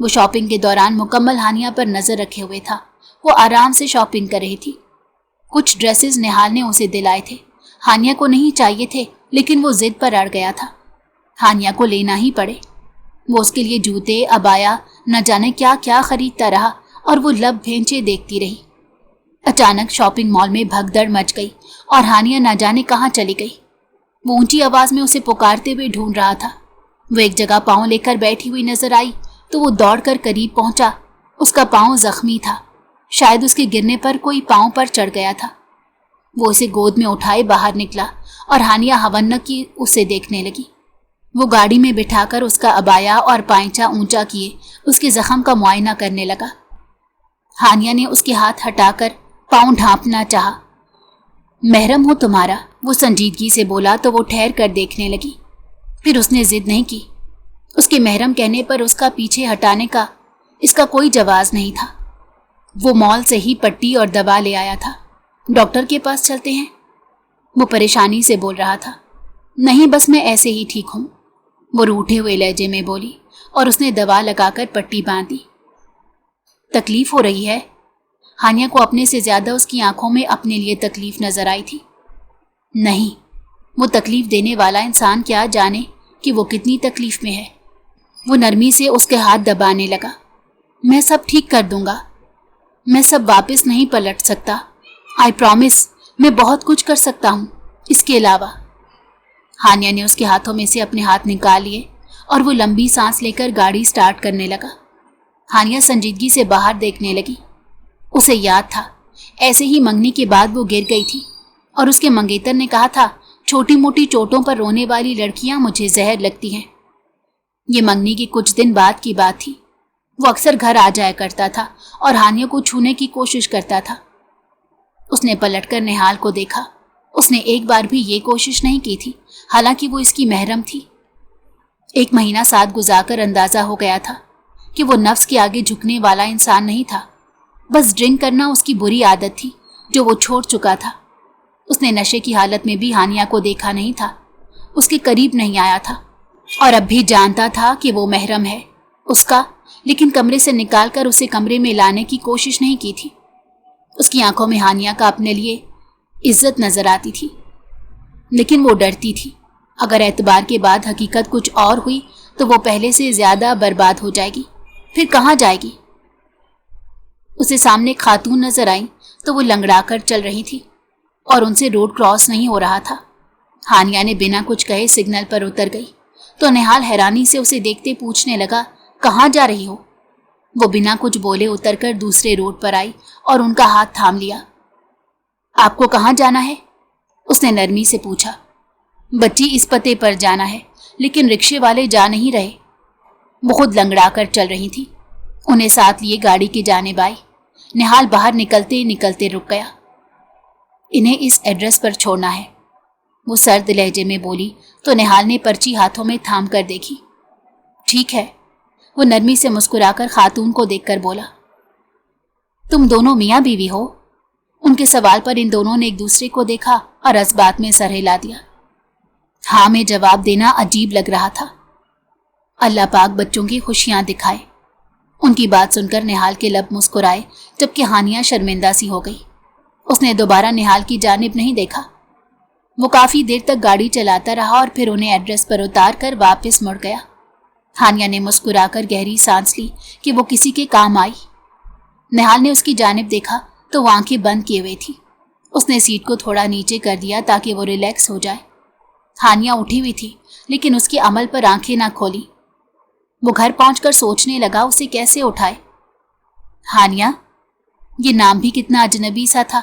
वो शॉपिंग के दौरान मुकम्मल हानिया पर नजर रखे हुए था। वो आराम से शॉपिंग कर रही थी। कुछ ड्रेसेस निहाल ने उसे दिलाए थे। हानिया को नहीं चाहिए थे, लेकिन वो जिद पर अड़ गया था। हानिया को लेना ही पड़े। वो उसके लिए जूते, अबाया, न जाने क्या क्या खरीदता रहा और वो लब भेंचे देखती रही। अचानक शॉपिंग मॉल में भगदड़ मच गई और हानिया न जाने कहाँ चली गई। वो ऊंची आवाज में उसे पुकारते हुए ढूंढ रहा था। वो एक जगह पाँव लेकर बैठी हुई नजर आई तो वो दौड़कर करीब पहुंचा। उसका पाँव जख्मी था, शायद उसके गिरने पर कोई पाँव पर चढ़ गया था। वो उसे गोद में उठाए बाहर निकला और हानिया हवन्नक की उसे देखने लगी। वो गाड़ी में बिठाकर उसका अबाया और पायंचा ऊंचा किए उसके जख्म का मुआयना करने लगा। हानिया ने उसके हाथ हटाकर पाँव ढांपना चाहा। महरम हो तुम्हारा, वो संजीदगी से बोला तो वो ठहर कर देखने लगी। फिर उसने जिद नहीं की। उसके महरम कहने पर उसका पीछे हटाने का इसका कोई जवाब नहीं था। वो मॉल से ही पट्टी और दवा ले आया था। डॉक्टर के पास चलते हैं, वो परेशानी से बोल रहा था। नहीं, बस मैं ऐसे ही ठीक हूँ, वो रूठे हुए लहजे में बोली और उसने दवा लगाकर पट्टी बांध दी। तकलीफ हो रही है? हानिया को अपने से ज्यादा उसकी आंखों में अपने लिए तकलीफ नजर आई थी। नहीं, वो तकलीफ देने वाला इंसान क्या जाने कि वो कितनी तकलीफ में है। वो नरमी से उसके हाथ दबाने लगा। मैं सब ठीक कर दूंगा, मैं सब वापस नहीं पलट सकता। आई प्रॉमिस, मैं बहुत कुछ कर सकता हूँ इसके अलावा। हानिया ने उसके हाथों में से अपने हाथ निकाल लिए और वो लंबी सांस लेकर गाड़ी स्टार्ट करने लगा। हानिया संजीदगी से बाहर देखने लगी। उसे याद था, ऐसे ही मंगनी के बाद वो गिर गई थी और उसके मंगेतर ने कहा था, छोटी मोटी चोटों पर रोने वाली लड़कियां मुझे जहर लगती हैं। ये मंगनी की कुछ दिन बाद की बात थी। वो अक्सर घर आ जाया करता था और हानिया को छूने की कोशिश करता था। उसने पलटकर निहाल को देखा। उसने एक बार भी ये कोशिश नहीं की थी, हालांकि वो इसकी महरम थी। 1 महीना साथ गुजारकर अंदाजा हो गया था कि वो नफ्स के आगे झुकने वाला इंसान नहीं था। बस ड्रिंक करना उसकी बुरी आदत थी जो वो छोड़ चुका था। उसने नशे की हालत में भी हानिया को देखा नहीं था, उसके करीब नहीं आया था और अब भी जानता था कि वो महरम है उसका, लेकिन कमरे से निकालकर उसे कमरे में लाने की कोशिश नहीं की थी। उसकी आंखों में हानिया का अपने लिए इज्जत नजर आती थी, लेकिन वो डरती थी अगर एतबार के बाद हकीकत कुछ और हुई तो वो पहले से ज्यादा बर्बाद हो जाएगी। फिर कहाँ जाएगी? उसे सामने खातून नजर आई तो वो लंगड़ा कर चल रही थी और उनसे रोड क्रॉस नहीं हो रहा था। हानिया ने बिना कुछ कहे सिग्नल पर उतर गई तो निहाल हैरानी से उसे देखते पूछने लगा, कहाँ जा रही हो? वो बिना कुछ बोले उतरकर दूसरे रोड पर आई और उनका हाथ थाम लिया। आपको कहाँ जाना है? उसने नरमी से पूछा। बच्ची, इस पते पर जाना है, लेकिन रिक्शे वाले जा नहीं रहे। वो खुद लंगड़ा कर चल रही थी। उन्हें साथ लिए गाड़ी की जानिब आई। निहाल बाहर निकलते निकलते रुक गया। इन्हें इस एड्रेस पर छोड़ना है, वो सर्द लहजे में बोली तो निहाल ने पर्ची हाथों में थाम कर देखी। ठीक है, वो नरमी से मुस्कुराकर खातून को देखकर बोला। तुम दोनों मियाँ बीवी हो? उनके सवाल पर इन दोनों ने एक दूसरे को देखा और इस बात में सर हिला दिया। हाँ में जवाब देना अजीब लग रहा था। अल्लाह पाक बच्चों की खुशियां दिखाए। उनकी बात सुनकर निहाल के लब मुस्कुराए, जबकि हानिया शर्मिंदा सी हो गई। उसने दोबारा निहाल की जानिब नहीं देखा। वो काफी देर तक गाड़ी चलाता रहा और फिर उन्हें एड्रेस पर उतार कर वापस मुड़ गया। हानिया ने मुस्कुराकर गहरी सांस ली कि वो किसी के काम आई। निहाल ने उसकी जानिब देखा तो वो आंखें बंद किए हुए थी। उसने सीट को थोड़ा नीचे कर दिया ताकि वो रिलैक्स हो जाए। हानिया उठी हुई थी, लेकिन उसके अमल पर आंखें ना खोली। वो घर पहुंचकर सोचने लगा उसे कैसे उठाए। हानिया, ये नाम भी कितना अजनबी सा था।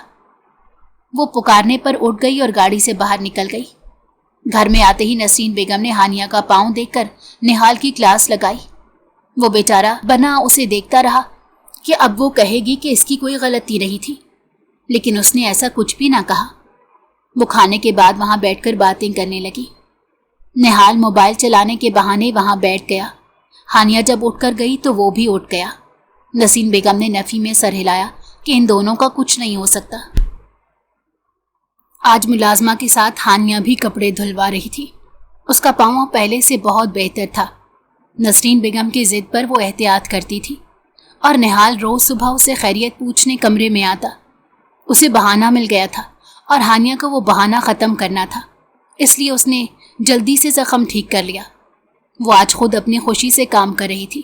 वो पुकारने पर उठ गई और गाड़ी से बाहर निकल गई। घर में आते ही नसरीन बेगम ने हानिया का पांव देखकर निहाल की क्लास लगाई। वो बेचारा बना उसे देखता रहा कि अब वो कहेगी कि इसकी कोई गलती नहीं थी, लेकिन उसने ऐसा कुछ भी ना कहा। वो खाने के बाद वहां बैठकर बातें करने लगी। निहाल मोबाइल चलाने के बहाने वहां बैठ गया। हानिया जब उठकर गई तो वो भी उठ गया। नसीन बेगम ने नफी में सर हिलाया कि इन दोनों का कुछ नहीं हो सकता। आज मुलाजमा के साथ हानिया भी कपड़े धुलवा रही थी। उसका पाँव पहले से बहुत बेहतर था। नसरीन बेगम की जिद पर वो एहतियात करती थी और निहाल रोज सुबह उसे खैरियत पूछने कमरे में आता। उसे बहाना मिल गया था और हानिया को वो बहाना ख़त्म करना था, इसलिए उसने जल्दी से ज़ख्म ठीक कर लिया। वो आज खुद अपनी खुशी से काम कर रही थी।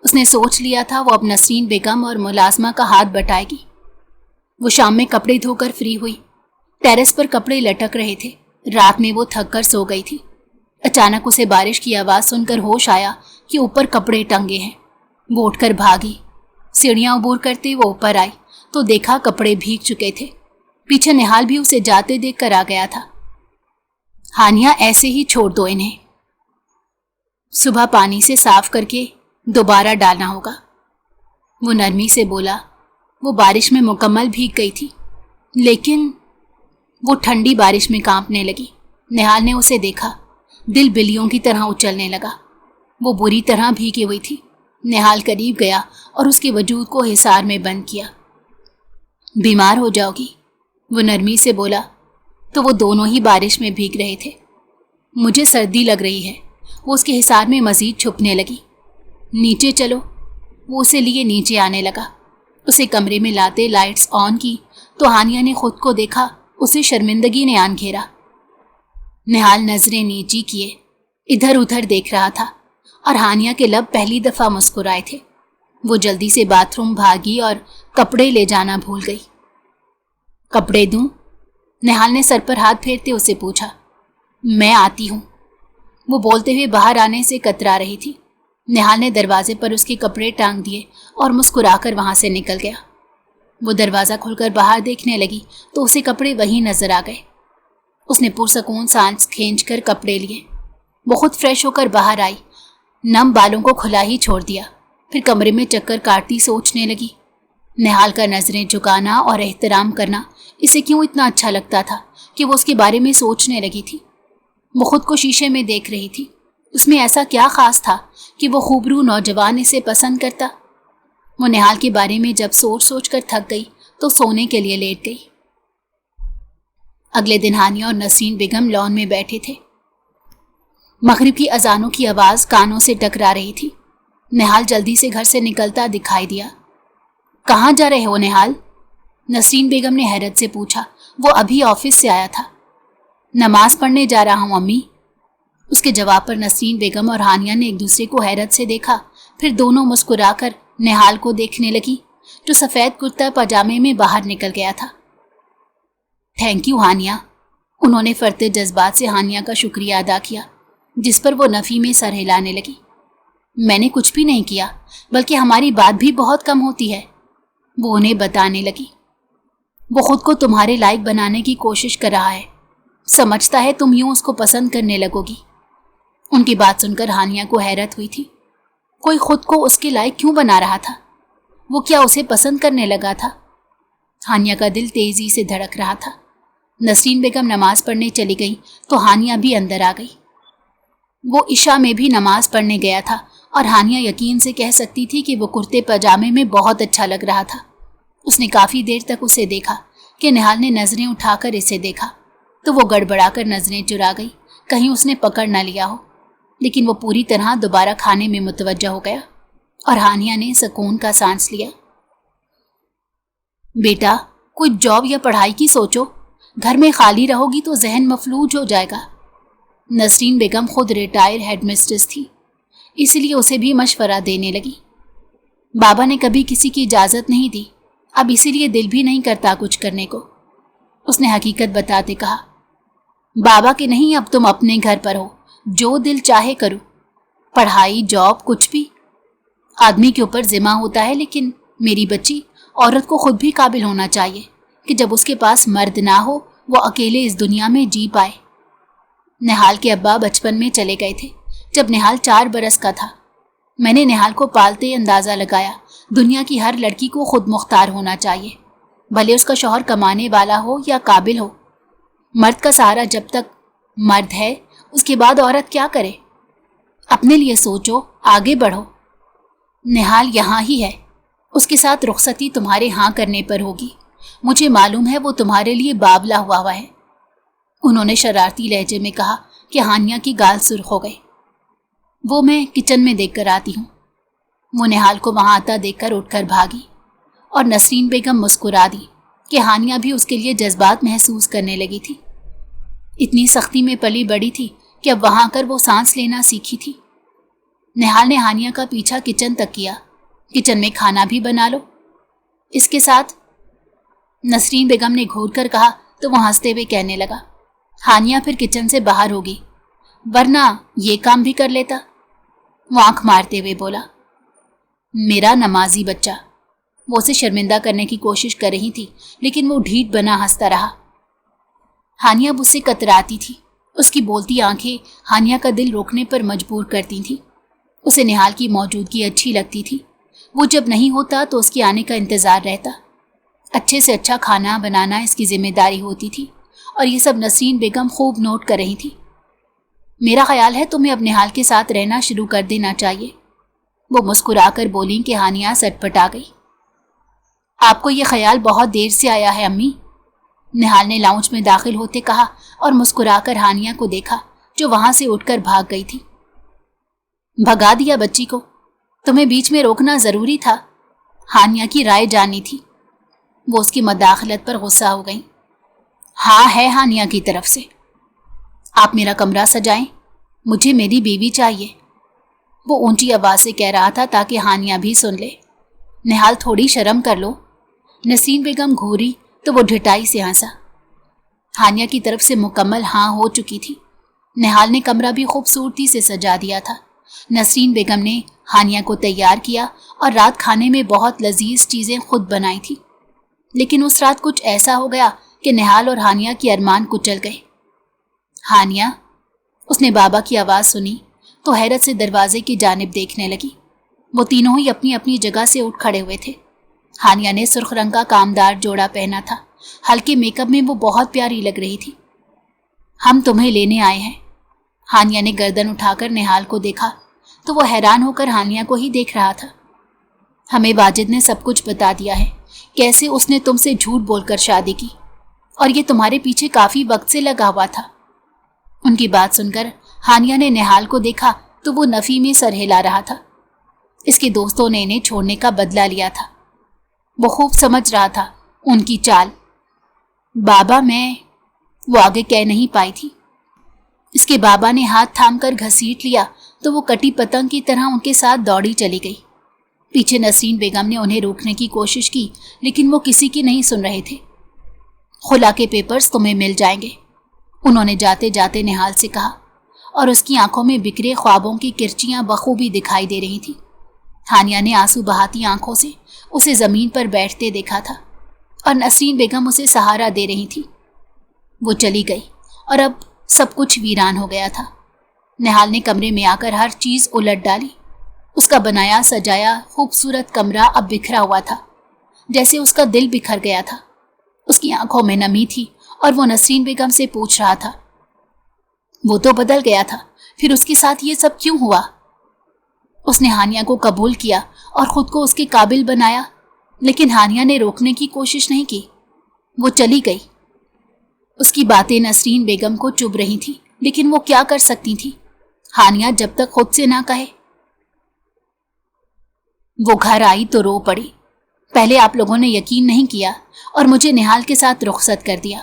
उसने सोच लिया था वो अब नसरीन बेगम और मुलाजमा का हाथ बटाएगी। वो शाम में कपड़े धोकर फ्री हुई। टेरेस पर कपड़े लटक रहे थे। रात में वो थक कर सो गई थी। अचानक उसे बारिश की आवाज़ सुनकर होश आया कि ऊपर कपड़े टंगे हैं। वो उठकर भागी। सीढ़ियाँ अबूर करते वो ऊपर आई तो देखा कपड़े भीग चुके थे। पीछे निहाल भी उसे जाते देख कर आ गया था। हानिया, ऐसे ही छोड़ दो इन्हें, सुबह पानी से साफ करके दोबारा डालना होगा, वो नरमी से बोला। वो बारिश में मुकम्मल भीग गई थी, लेकिन वो ठंडी बारिश में कांपने लगी। निहाल ने उसे देखा। दिल बिल्लियों की तरह उछलने लगा। वो बुरी तरह भीगी हुई थी। निहाल करीब गया और उसके वजूद को हिसार में बंद किया। बीमार हो जाओगी, वो नरमी से बोला। तो वो दोनों ही बारिश में भीग रहे थे। मुझे सर्दी लग रही है, वो उसके हिसार में मजीद छुपने लगी। नीचे चलो, वो उसे लिए नीचे आने लगा। उसे कमरे में लाते लाइट्स ऑन की तो हानिया ने खुद को देखा। उसे शर्मिंदगी ने आन घेरा। निहाल नजरें नीची किए इधर उधर देख रहा था और हानिया के लब पहली दफा मुस्कुराए थे। वो जल्दी से बाथरूम भागी और कपड़े ले जाना भूल गई। कपड़े दूं? निहाल ने सर पर हाथ फेरते उसे पूछा। मैं आती हूं, वो बोलते हुए बाहर आने से कतरा रही थी। निहाल ने दरवाजे पर उसके कपड़े टांग दिए और मुस्कुराकर वहां से निकल गया। वो दरवाज़ा खुलकर बाहर देखने लगी तो उसे कपड़े वहीं नजर आ गए। उसने पुरसकून सांस खींचकर कपड़े लिए। वो खुद फ्रेश होकर बाहर आई, नम बालों को खुला ही छोड़ दिया। फिर कमरे में चक्कर काटती सोचने लगी। निहाल का नजरें झुकाना और एहतराम करना इसे क्यों इतना अच्छा लगता था कि वो उसके बारे में सोचने लगी थी। वो खुद को शीशे में देख रही थी। उसमें ऐसा क्या खास था कि वो खूबरू नौजवान इसे पसंद करता। वो निहाल के बारे में जब सोच सोच कर थक गई तो सोने के लिए लेट गई। अगले दिन हानिया और नसरीन बेगम लॉन में बैठे थे। मगरिब की अजानों की आवाज कानों से टकरा रही थी। निहाल जल्दी से घर से निकलता दिखाई दिया। कहाँ जा रहे हो निहाल? नसरीन बेगम ने हैरत से पूछा। वो अभी ऑफिस से आया था। नमाज पढ़ने जा रहा हूँ अम्मी। उसके जवाब पर नसरीन बेगम और हानिया ने एक दूसरे को हैरत से देखा। फिर दोनों मुस्कुराकर निहाल को देखने लगी जो सफ़ेद कुर्ता पजामे में बाहर निकल गया था। थैंक यू हानिया। उन्होंने फरते जज्बात से हानिया का शुक्रिया अदा किया, जिस पर वो नफ़ी में सर हिलाने लगी। मैंने कुछ भी नहीं किया, बल्कि हमारी बात भी बहुत कम होती है, वो उन्हें बताने लगी। वो खुद को तुम्हारे लायक बनाने की कोशिश कर रहा है, समझता है तुम यूं उसको पसंद करने लगोगी। उनकी बात सुनकर हानिया को हैरत हुई थी। कोई खुद को उसके लायक क्यों बना रहा था? वो क्या उसे पसंद करने लगा था? हानिया का दिल तेजी से धड़क रहा था। नसरीन बेगम नमाज पढ़ने चली गई तो हानिया भी अंदर आ गई। वो इशा में भी नमाज पढ़ने गया था और हानिया यकीन से कह सकती थी कि वो कुर्ते पजामे में बहुत अच्छा लग रहा था। उसने काफ़ी देर तक उसे देखा कि निहाल ने नज़रें उठाकर इसे देखा तो वो गड़बड़ाकर नज़रें चुरा गई, कहीं उसने पकड़ ना लिया हो। लेकिन वो पूरी तरह दोबारा खाने में मुतवज्जा हो गया और हानिया ने सुकून का सांस लिया। बेटा, कोई जॉब या पढ़ाई की सोचो, घर में खाली रहोगी तो जहन मफलूज हो जाएगा। नसरीन बेगम खुद रिटायर हेडमिस्ट्रेस थी, इसलिए उसे भी मशवरा देने लगी। बाबा ने कभी किसी की इजाज़त नहीं दी, अब इसीलिए दिल भी नहीं करता कुछ करने को, उसने हकीकत बताते कहा। बाबा के नहीं, अब तुम अपने घर पर हो, जो दिल चाहे करो, पढ़ाई जॉब कुछ भी। आदमी के ऊपर जिम्मा होता है, लेकिन मेरी बच्ची, औरत को खुद भी काबिल होना चाहिए कि जब उसके पास मर्द ना हो वो अकेले इस दुनिया में जी पाए। निहाल के अब्बा बचपन में चले गए थे जब निहाल 4 बरस का था। मैंने निहाल को पालते अंदाज़ा लगाया, दुनिया की हर लड़की को खुद मुख्तार होना चाहिए, भले उसका शौहर कमाने वाला हो या काबिल हो। मर्द का सहारा जब तक मर्द है, उसके बाद औरत क्या करे? अपने लिए सोचो, आगे बढ़ो। निहाल यहाँ ही है, उसके साथ रुखसती तुम्हारे हाँ करने पर होगी। मुझे मालूम है वो तुम्हारे लिए बावला हुआ है, उन्होंने शरारती लहजे में कहा कि हानिया की गाल सुर्ख हो गई। वो मैं किचन में देखकर आती हूँ। वो निहाल को वहाँ आता देखकर उठकर भागी और नसरीन बेगम मुस्कुरा दी कि हानिया भी उसके लिए जज्बात महसूस करने लगी थी। इतनी सख्ती में पली बड़ी थी कि अब वहाँ आकर वो सांस लेना सीखी थी। निहाल ने हानिया का पीछा किचन तक किया। किचन में खाना भी बना लो। इसके साथ नसरीन बेगम ने घूर कर कहा तो वो हंसते हुए कहने लगा, हानिया फिर किचन से बाहर होगी, वरना ये काम भी कर लेता। वो आंख मारते हुए बोला, मेरा नमाजी बच्चा। वो उसे शर्मिंदा करने की कोशिश कर रही थी, लेकिन वो ढीठ बना हंसता रहा। हानिया उससे कतराती थी। उसकी बोलती आंखें हानिया का दिल रोकने पर मजबूर करती थी। उसे निहाल की मौजूदगी अच्छी लगती थी। वो जब नहीं होता तो उसके आने का इंतज़ार रहता। अच्छे से अच्छा खाना बनाना इसकी जिम्मेदारी होती थी اور یہ سب نسرین بیگم خوب نوٹ کر رہی تھی۔ میرا خیال ہے تمہیں اب نہال کے ساتھ رہنا شروع کر دینا چاہیے، وہ مسکرا کر بولیں کہ ہانیہ سٹپٹا گئی۔ آپ کو یہ خیال بہت دیر سے آیا ہے امی، نہال نے لاؤنج میں داخل ہوتے کہا اور مسکرا کر ہانیہ کو دیکھا جو وہاں سے اٹھ کر بھاگ گئی تھی۔ بھگا دیا بچی کو، تمہیں بیچ میں روکنا ضروری تھا، ہانیہ کی رائے جانی تھی۔ وہ اس کی مداخلت پر غصہ ہو گئی۔ ہاں ہے ہانیہ کی طرف سے، آپ میرا کمرہ سجائیں، مجھے میری بیوی چاہیے، وہ اونچی آواز سے کہہ رہا تھا تاکہ ہانیہ بھی سن لے۔ نہال تھوڑی شرم کر لو، نسرین بیگم گھوری تو وہ ڈھٹائی سے ہنسا۔ ہانیہ کی طرف سے مکمل ہاں ہو چکی تھی۔ نہال نے کمرہ بھی خوبصورتی سے سجا دیا تھا۔ نسرین بیگم نے ہانیہ کو تیار کیا اور رات کھانے میں بہت لذیذ چیزیں خود بنائی تھی، لیکن اس رات کچھ ایسا ہو گیا کہ نہال اور ہانیہ کی ارمان کچل گئے۔ ہانیہ، اس نے بابا کی آواز سنی تو حیرت سے دروازے کی جانب دیکھنے لگی۔ وہ تینوں ہی اپنی اپنی جگہ سے اٹھ کھڑے ہوئے تھے۔ ہانیہ نے سرخ رنگ کا کامدار جوڑا پہنا تھا، ہلکے میک اپ میں وہ بہت پیاری لگ رہی تھی۔ ہم تمہیں لینے آئے ہیں۔ ہانیہ نے گردن اٹھا کر نہال کو دیکھا تو وہ حیران ہو کر ہانیہ کو ہی دیکھ رہا تھا۔ ہمیں واجد نے سب کچھ بتا دیا ہے، کیسے اس نے تم سے جھوٹ بول کر شادی کی، اور یہ تمہارے پیچھے کافی وقت سے لگا ہوا تھا۔ ان کی بات سن کر ہانیہ نے نہال کو دیکھا تو وہ نفی میں سر ہلا رہا تھا۔ اس کے دوستوں نے انہیں چھوڑنے کا بدلہ لیا تھا۔ وہ خوب سمجھ رہا تھا ان کی چال۔ بابا میں، وہ آگے کہہ نہیں پائی تھی۔ اس کے بابا نے ہاتھ تھام کر گھسیٹ لیا تو وہ کٹی پتنگ کی طرح ان کے ساتھ دوڑی چلی گئی۔ پیچھے نسرین بیگم نے انہیں روکنے کی کوشش کی لیکن وہ کسی کی نہیں سن رہے تھے۔ خلا کے پیپرز تمہیں مل جائیں گے، انہوں نے جاتے جاتے نہال سے کہا، اور اس کی آنکھوں میں بکھرے خوابوں کی کرچیاں بخوبی دکھائی دے رہی تھیں۔ ہانیہ نے آنسو بہاتی آنکھوں سے اسے زمین پر بیٹھتے دیکھا تھا اور نسرین بیگم اسے سہارا دے رہی تھی۔ وہ چلی گئی اور اب سب کچھ ویران ہو گیا تھا۔ نہال نے کمرے میں آ کر ہر چیز الٹ ڈالی۔ اس کا بنایا سجایا خوبصورت کمرہ اب بکھرا ہوا تھا، جیسے اس کا دل بکھر گیا تھا۔ اس کی آنکھوں میں نمی تھی اور وہ نسرین بیگم سے پوچھ رہا تھا، وہ تو بدل گیا تھا، پھر اس کے ساتھ یہ سب کیوں ہوا؟ اس نے ہانیہ کو قبول کیا اور خود کو اس کے قابل بنایا، لیکن ہانیہ نے روکنے کی کوشش نہیں کی۔ وہ چلی گئی۔ اس کی باتیں نسرین بیگم کو چبھ رہی تھیں، لیکن وہ کیا کر سکتی تھی؟ ہانیہ جب تک خود سے نہ کہے۔ وہ گھر آئی تو رو پڑی۔ پہلے آپ لوگوں نے یقین نہیں کیا اور مجھے نہال کے ساتھ رخصت کر دیا،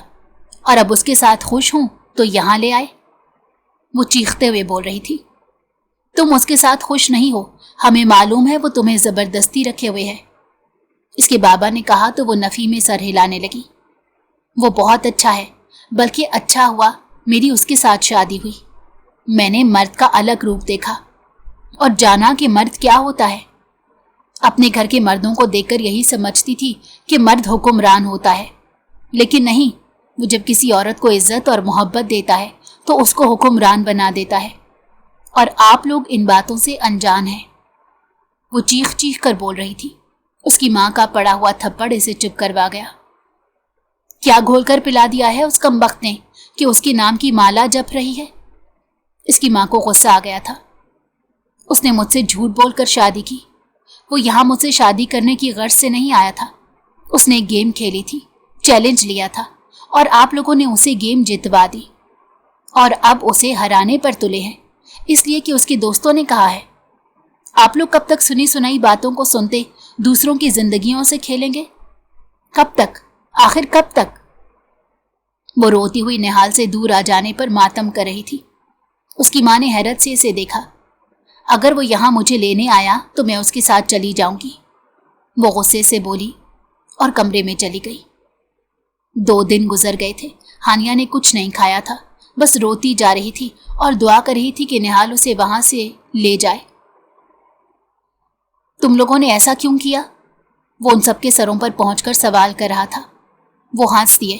اور اب اس کے ساتھ خوش ہوں تو یہاں لے آئے، وہ چیختے ہوئے بول رہی تھی۔ تم اس کے ساتھ خوش نہیں ہو، ہمیں معلوم ہے وہ تمہیں زبردستی رکھے ہوئے ہے، اس کے بابا نے کہا تو وہ نفی میں سر ہلانے لگی۔ وہ بہت اچھا ہے، بلکہ اچھا ہوا میری اس کے ساتھ شادی ہوئی۔ میں نے مرد کا الگ روپ دیکھا اور جانا کہ مرد کیا ہوتا ہے۔ اپنے گھر کے مردوں کو دیکھ کر یہی سمجھتی تھی کہ مرد حکمران ہوتا ہے، لیکن نہیں، وہ جب کسی عورت کو عزت اور محبت دیتا ہے تو اس کو حکمران بنا دیتا ہے، اور آپ لوگ ان باتوں سے انجان ہیں۔ وہ چیخ چیخ کر بول رہی تھی۔ اس کی ماں کا پڑا ہوا تھپڑ اسے چپ کروا گیا۔ کیا گھول کر پلا دیا ہے اس کمبخت نے کہ اس کے نام کی مالا جپ رہی ہے؟ اس کی ماں کو غصہ آ گیا تھا۔ اس نے مجھ سے جھوٹ بول کر شادی کی۔ وہ یہاں مجھ سے شادی کرنے کی غرض سے نہیں آیا تھا۔ اس نے ایک گیم کھیلی تھی، چیلنج لیا تھا، اور آپ لوگوں نے اسے گیم جتوا دی، اور اب اسے ہرانے پر تلے ہیں، اس لیے کہ اس کے دوستوں نے کہا ہے۔ آپ لوگ کب تک سنی سنائی باتوں کو سنتے دوسروں کی زندگیوں سے کھیلیں گے؟ کب تک؟ آخر کب تک؟ وہ روتی ہوئی نہال سے دور آ جانے پر ماتم کر رہی تھی۔ اس کی ماں نے حیرت سے اسے دیکھا۔ اگر وہ یہاں مجھے لینے آیا تو میں اس کے ساتھ چلی جاؤں گی، وہ غصے سے بولی اور کمرے میں چلی گئی۔ 2 دن گزر گئے تھے۔ ہانیہ نے کچھ نہیں کھایا تھا، بس روتی جا رہی تھی اور دعا کر رہی تھی کہ نہال اسے وہاں سے لے جائے۔ تم لوگوں نے ایسا کیوں کیا؟ وہ ان سب کے سروں پر پہنچ کر سوال کر رہا تھا۔ وہ ہنس دیے۔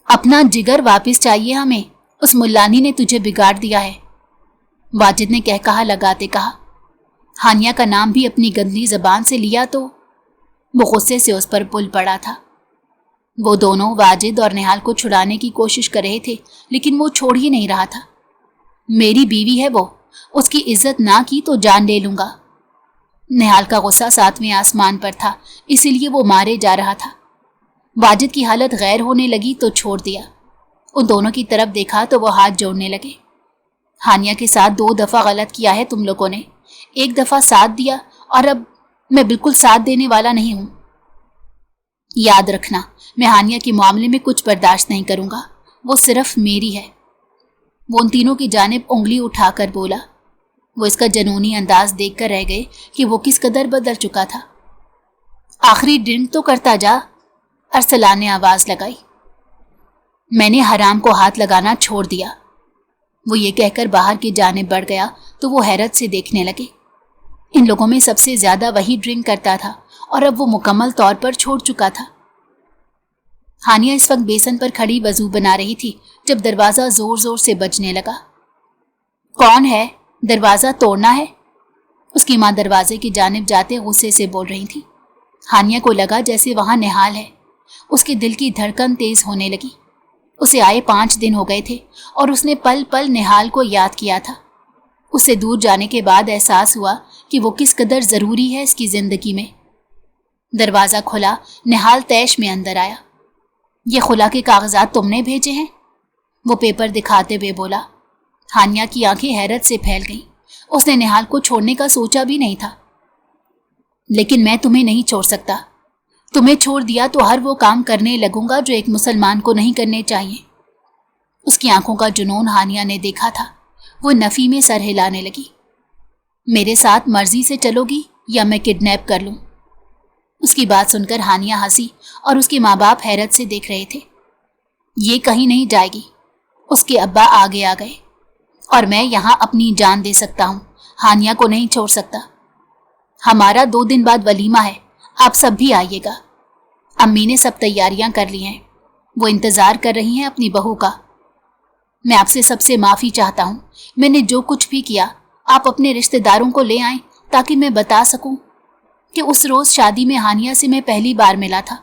اپنا جگر واپس چاہیے ہمیں، اس ملانی نے تجھے بگاڑ دیا ہے، واجد نے کہا لگاتے کہا۔ ہانیہ کا نام بھی اپنی گندی زبان سے لیا تو وہ غصے سے اس پر پل پڑا تھا۔ वो दोनों वाजिद और निहाल को छुड़ाने की कोशिश कर रहे थे, लेकिन वो छोड़ ही नहीं रहा था। मेरी बीवी है वो, उसकी इज्जत ना की तो जान ले लूंगा। निहाल का गुस्सा 7वें आसमान पर था, इसीलिए वो मारे जा रहा था। वाजिद की हालत गैर होने लगी तो छोड़ दिया। उन दोनों की तरफ देखा तो वो हाथ जोड़ने लगे। हानिया के साथ 2 दफा गलत किया है तुम लोगों ने, 1 दफा साथ दिया और अब मैं बिल्कुल साथ देने वाला नहीं हूं। याद रखना, मैं हानिया के मामले में कुछ बर्दाश्त नहीं करूंगा, वो सिर्फ मेरी है। वो उन तीनों की जानिब उंगली उठाकर बोला। वो इसका जनूनी अंदाज देखकर रह गए कि वो किस कदर बदल चुका था। आखिरी ड्रिंक तो करता जा, अरसलान ने आवाज लगाई। मैंने हराम को हाथ लगाना छोड़ दिया। वो ये कहकर बाहर की जानिब बढ़ गया तो वो हैरत से देखने लगे। इन लोगों में सबसे ज्यादा वही ड्रिंक करता था और अब वो मुकम्मल तौर पर छोड़ चुका था। हानिया इस वक्त बेसन पर खड़ी वजू बना रही थी जब दरवाजा जोर जोर से बजने लगा। कौन है? दरवाजा तोड़ना है? उसकी मां दरवाजे की जानिब जाते गुस्से से बोल रही थी। हानिया को लगा जैसे वहां निहाल है। उसके दिल की धड़कन तेज होने लगी। उसे आए 5 दिन हो गए थे और उसने पल पल निहाल को याद किया था। उससे दूर जाने के बाद एहसास हुआ कि वो किस कदर जरूरी है इसकी जिंदगी में। दरवाजा खुला, निहाल तैश में अंदर आया। ये खुला के कागजात तुमने भेजे हैं? वो पेपर दिखाते हुए बोला। हानिया की आंखें हैरत से फैल गईं। उसने निहाल को छोड़ने का सोचा भी नहीं था। लेकिन मैं तुम्हें नहीं छोड़ सकता। तुम्हें छोड़ दिया तो हर वो काम करने लगूंगा जो एक मुसलमान को नहीं करने चाहिए। उसकी आंखों का जुनून हानिया ने देखा था। वो नफी में सर हिलाने लगी। मेरे साथ मर्जी से चलोगी या मैं किडनैप कर लूं? उसकी बात सुनकर हानिया हंसी और उसके माँ बाप हैरत से देख रहे थे। ये कहीं नहीं जाएगी। उसके अब्बा आगे आ गए। और मैं यहाँ अपनी जान दे सकता हूँ, हानिया को नहीं छोड़ सकता। हमारा 2 दिन बाद वलीमा है, आप सब भी आइएगा। अम्मी ने सब तैयारियां कर ली हैं। वो इंतजार कर रही हैं अपनी बहू का। मैं आपसे सबसे माफी चाहता हूँ। मैंने जो कुछ भी किया, आप अपने रिश्तेदारों को ले आएं ताकि मैं बता सकूं कि उस रोज शादी में हानिया से मैं पहली बार मिला था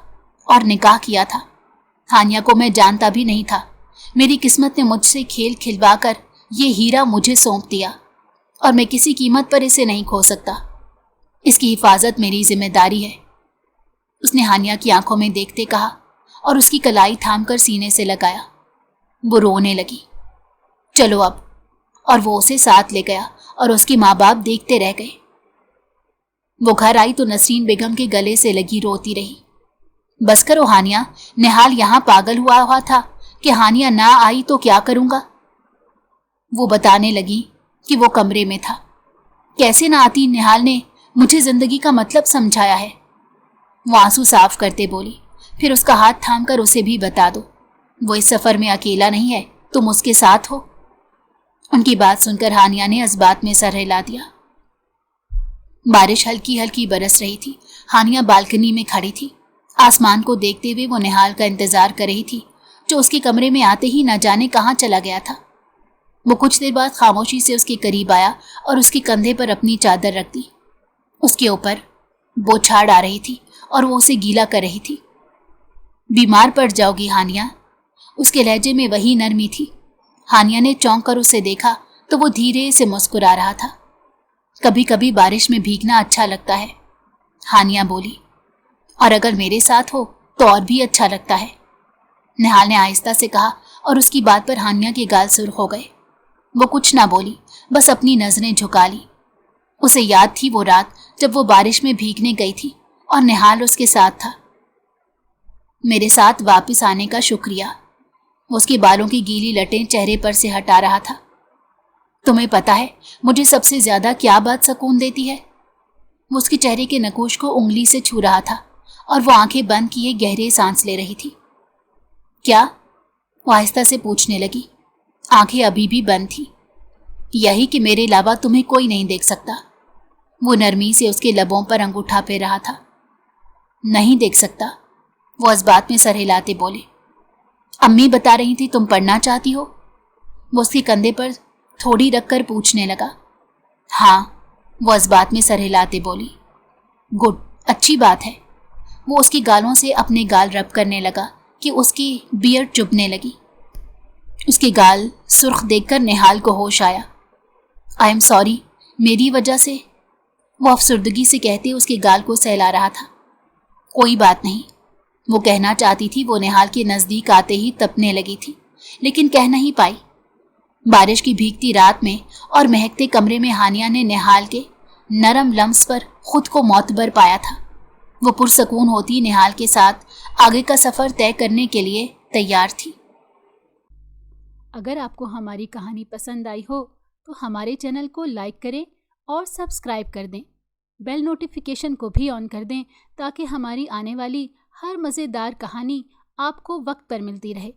और निकाह किया था। हानिया को मैं जानता भी नहीं था। मेरी किस्मत ने मुझसे खेल खिलवाकर ये हीरा मुझे सौंप दिया और मैं किसी कीमत पर इसे नहीं खो सकता। इसकी हिफाजत मेरी जिम्मेदारी है। उसने हानिया की आंखों में देखते कहा और उसकी कलाई थामकर सीने से लगाया। वो रोने लगी। चलो अब। और वो उसे साथ ले गया और उसके माँ बाप देखते रह गए। वो घर आई तो नसरीन बेगम के गले से लगी रोती रही। बस करो हानिया, निहाल यहाँ पागल हुआ था कि हानिया ना आई तो क्या करूंगा। वो बताने लगी कि वो कमरे में था। कैसे ना आती, निहाल ने मुझे जिंदगी का मतलब समझाया है। वो आंसू साफ करते बोली। फिर उसका हाथ थामकर उसे भी बता दो, वो इस सफर में अकेला नहीं है, तुम उसके साथ हो। उनकी बात सुनकर हानिया ने इस बात में सर हिला दिया। बारिश हल्की हल्की बरस रही थी। हानिया बालकनी में खड़ी थी। आसमान को देखते हुए वो निहाल का इंतजार कर रही थी, जो उसके कमरे में आते ही न जाने कहाँ चला गया था। वो कुछ देर बाद खामोशी से उसके करीब आया और उसके कंधे पर अपनी चादर रख दी। उसके ऊपर बौछार आ रही थी और वो उसे गीला कर रही थी। बीमार पड़ जाओगी हानिया। उसके लहजे में वही नरमी थी। हानिया ने चौंक कर उसे देखा तो वो धीरे से मुस्कुरा रहा था। कभी कभी बारिश में भीगना अच्छा लगता है, हानिया बोली। और अगर मेरे साथ हो तो और भी अच्छा लगता है, निहाल ने आहिस्ता से कहा और उसकी बात पर हानिया के गाल सुर्ख हो गए। वो कुछ ना बोली, बस अपनी नजरें झुका ली। उसे याद थी वो रात जब वो बारिश में भीगने गई थी और निहाल उसके साथ था। मेरे साथ वापस आने का शुक्रिया। वो उसके बालों की गीली लटें चेहरे पर से हटा रहा था। तुम्हें पता है मुझे सबसे ज्यादा क्या बात सुकून देती है? वो उसके चेहरे के नकूश को उंगली से छू रहा था और वो आंखें बंद किए गहरे सांस ले रही थी। क्या? वो आहिस्ता से पूछने लगी। आंखें अभी भी बंद थी। यही कि मेरे अलावा तुम्हें कोई नहीं देख सकता। वो नरमी से उसके लबों पर अंगूठा फेर रहा था। नहीं देख सकता, वो इस बात में सर हिलाते बोले। अम्मी बता रही थी तुम पढ़ना चाहती हो। वो उसके कंधे पर थोड़ी रखकर पूछने लगा। हाँ, वो इस बात में सर हिलाते बोली। गुड, अच्छी बात है। वो उसकी गालों से अपने गाल रब करने लगा کہ اس کی بیئرڈ چبھنے لگی۔ اس کے گال سرخ دیکھ کر نہال کو ہوش آیا۔ آئی ایم سوری، میری وجہ سے، وہ افسردگی سے کہتے اس کے گال کو سہلا رہا تھا۔ کوئی بات نہیں، وہ کہنا چاہتی تھی۔ وہ نہال کے نزدیک آتے ہی تپنے لگی تھی، لیکن کہہ نہیں پائی۔ بارش کی بھیگتی رات میں اور مہکتے کمرے میں ہانیہ نے نہال کے نرم لمس پر خود کو معتبر پایا تھا۔ وہ پرسکون ہوتی نہال کے ساتھ آگے کا سفر طے کرنے کے لیے تیار تھی۔ اگر آپ کو ہماری کہانی پسند آئی ہو تو ہمارے چینل کو لائک کریں اور سبسکرائب کر دیں۔ بیل نوٹیفیکیشن کو بھی آن کر دیں تاکہ ہماری آنے والی ہر مزیدار کہانی آپ کو وقت پر ملتی رہے۔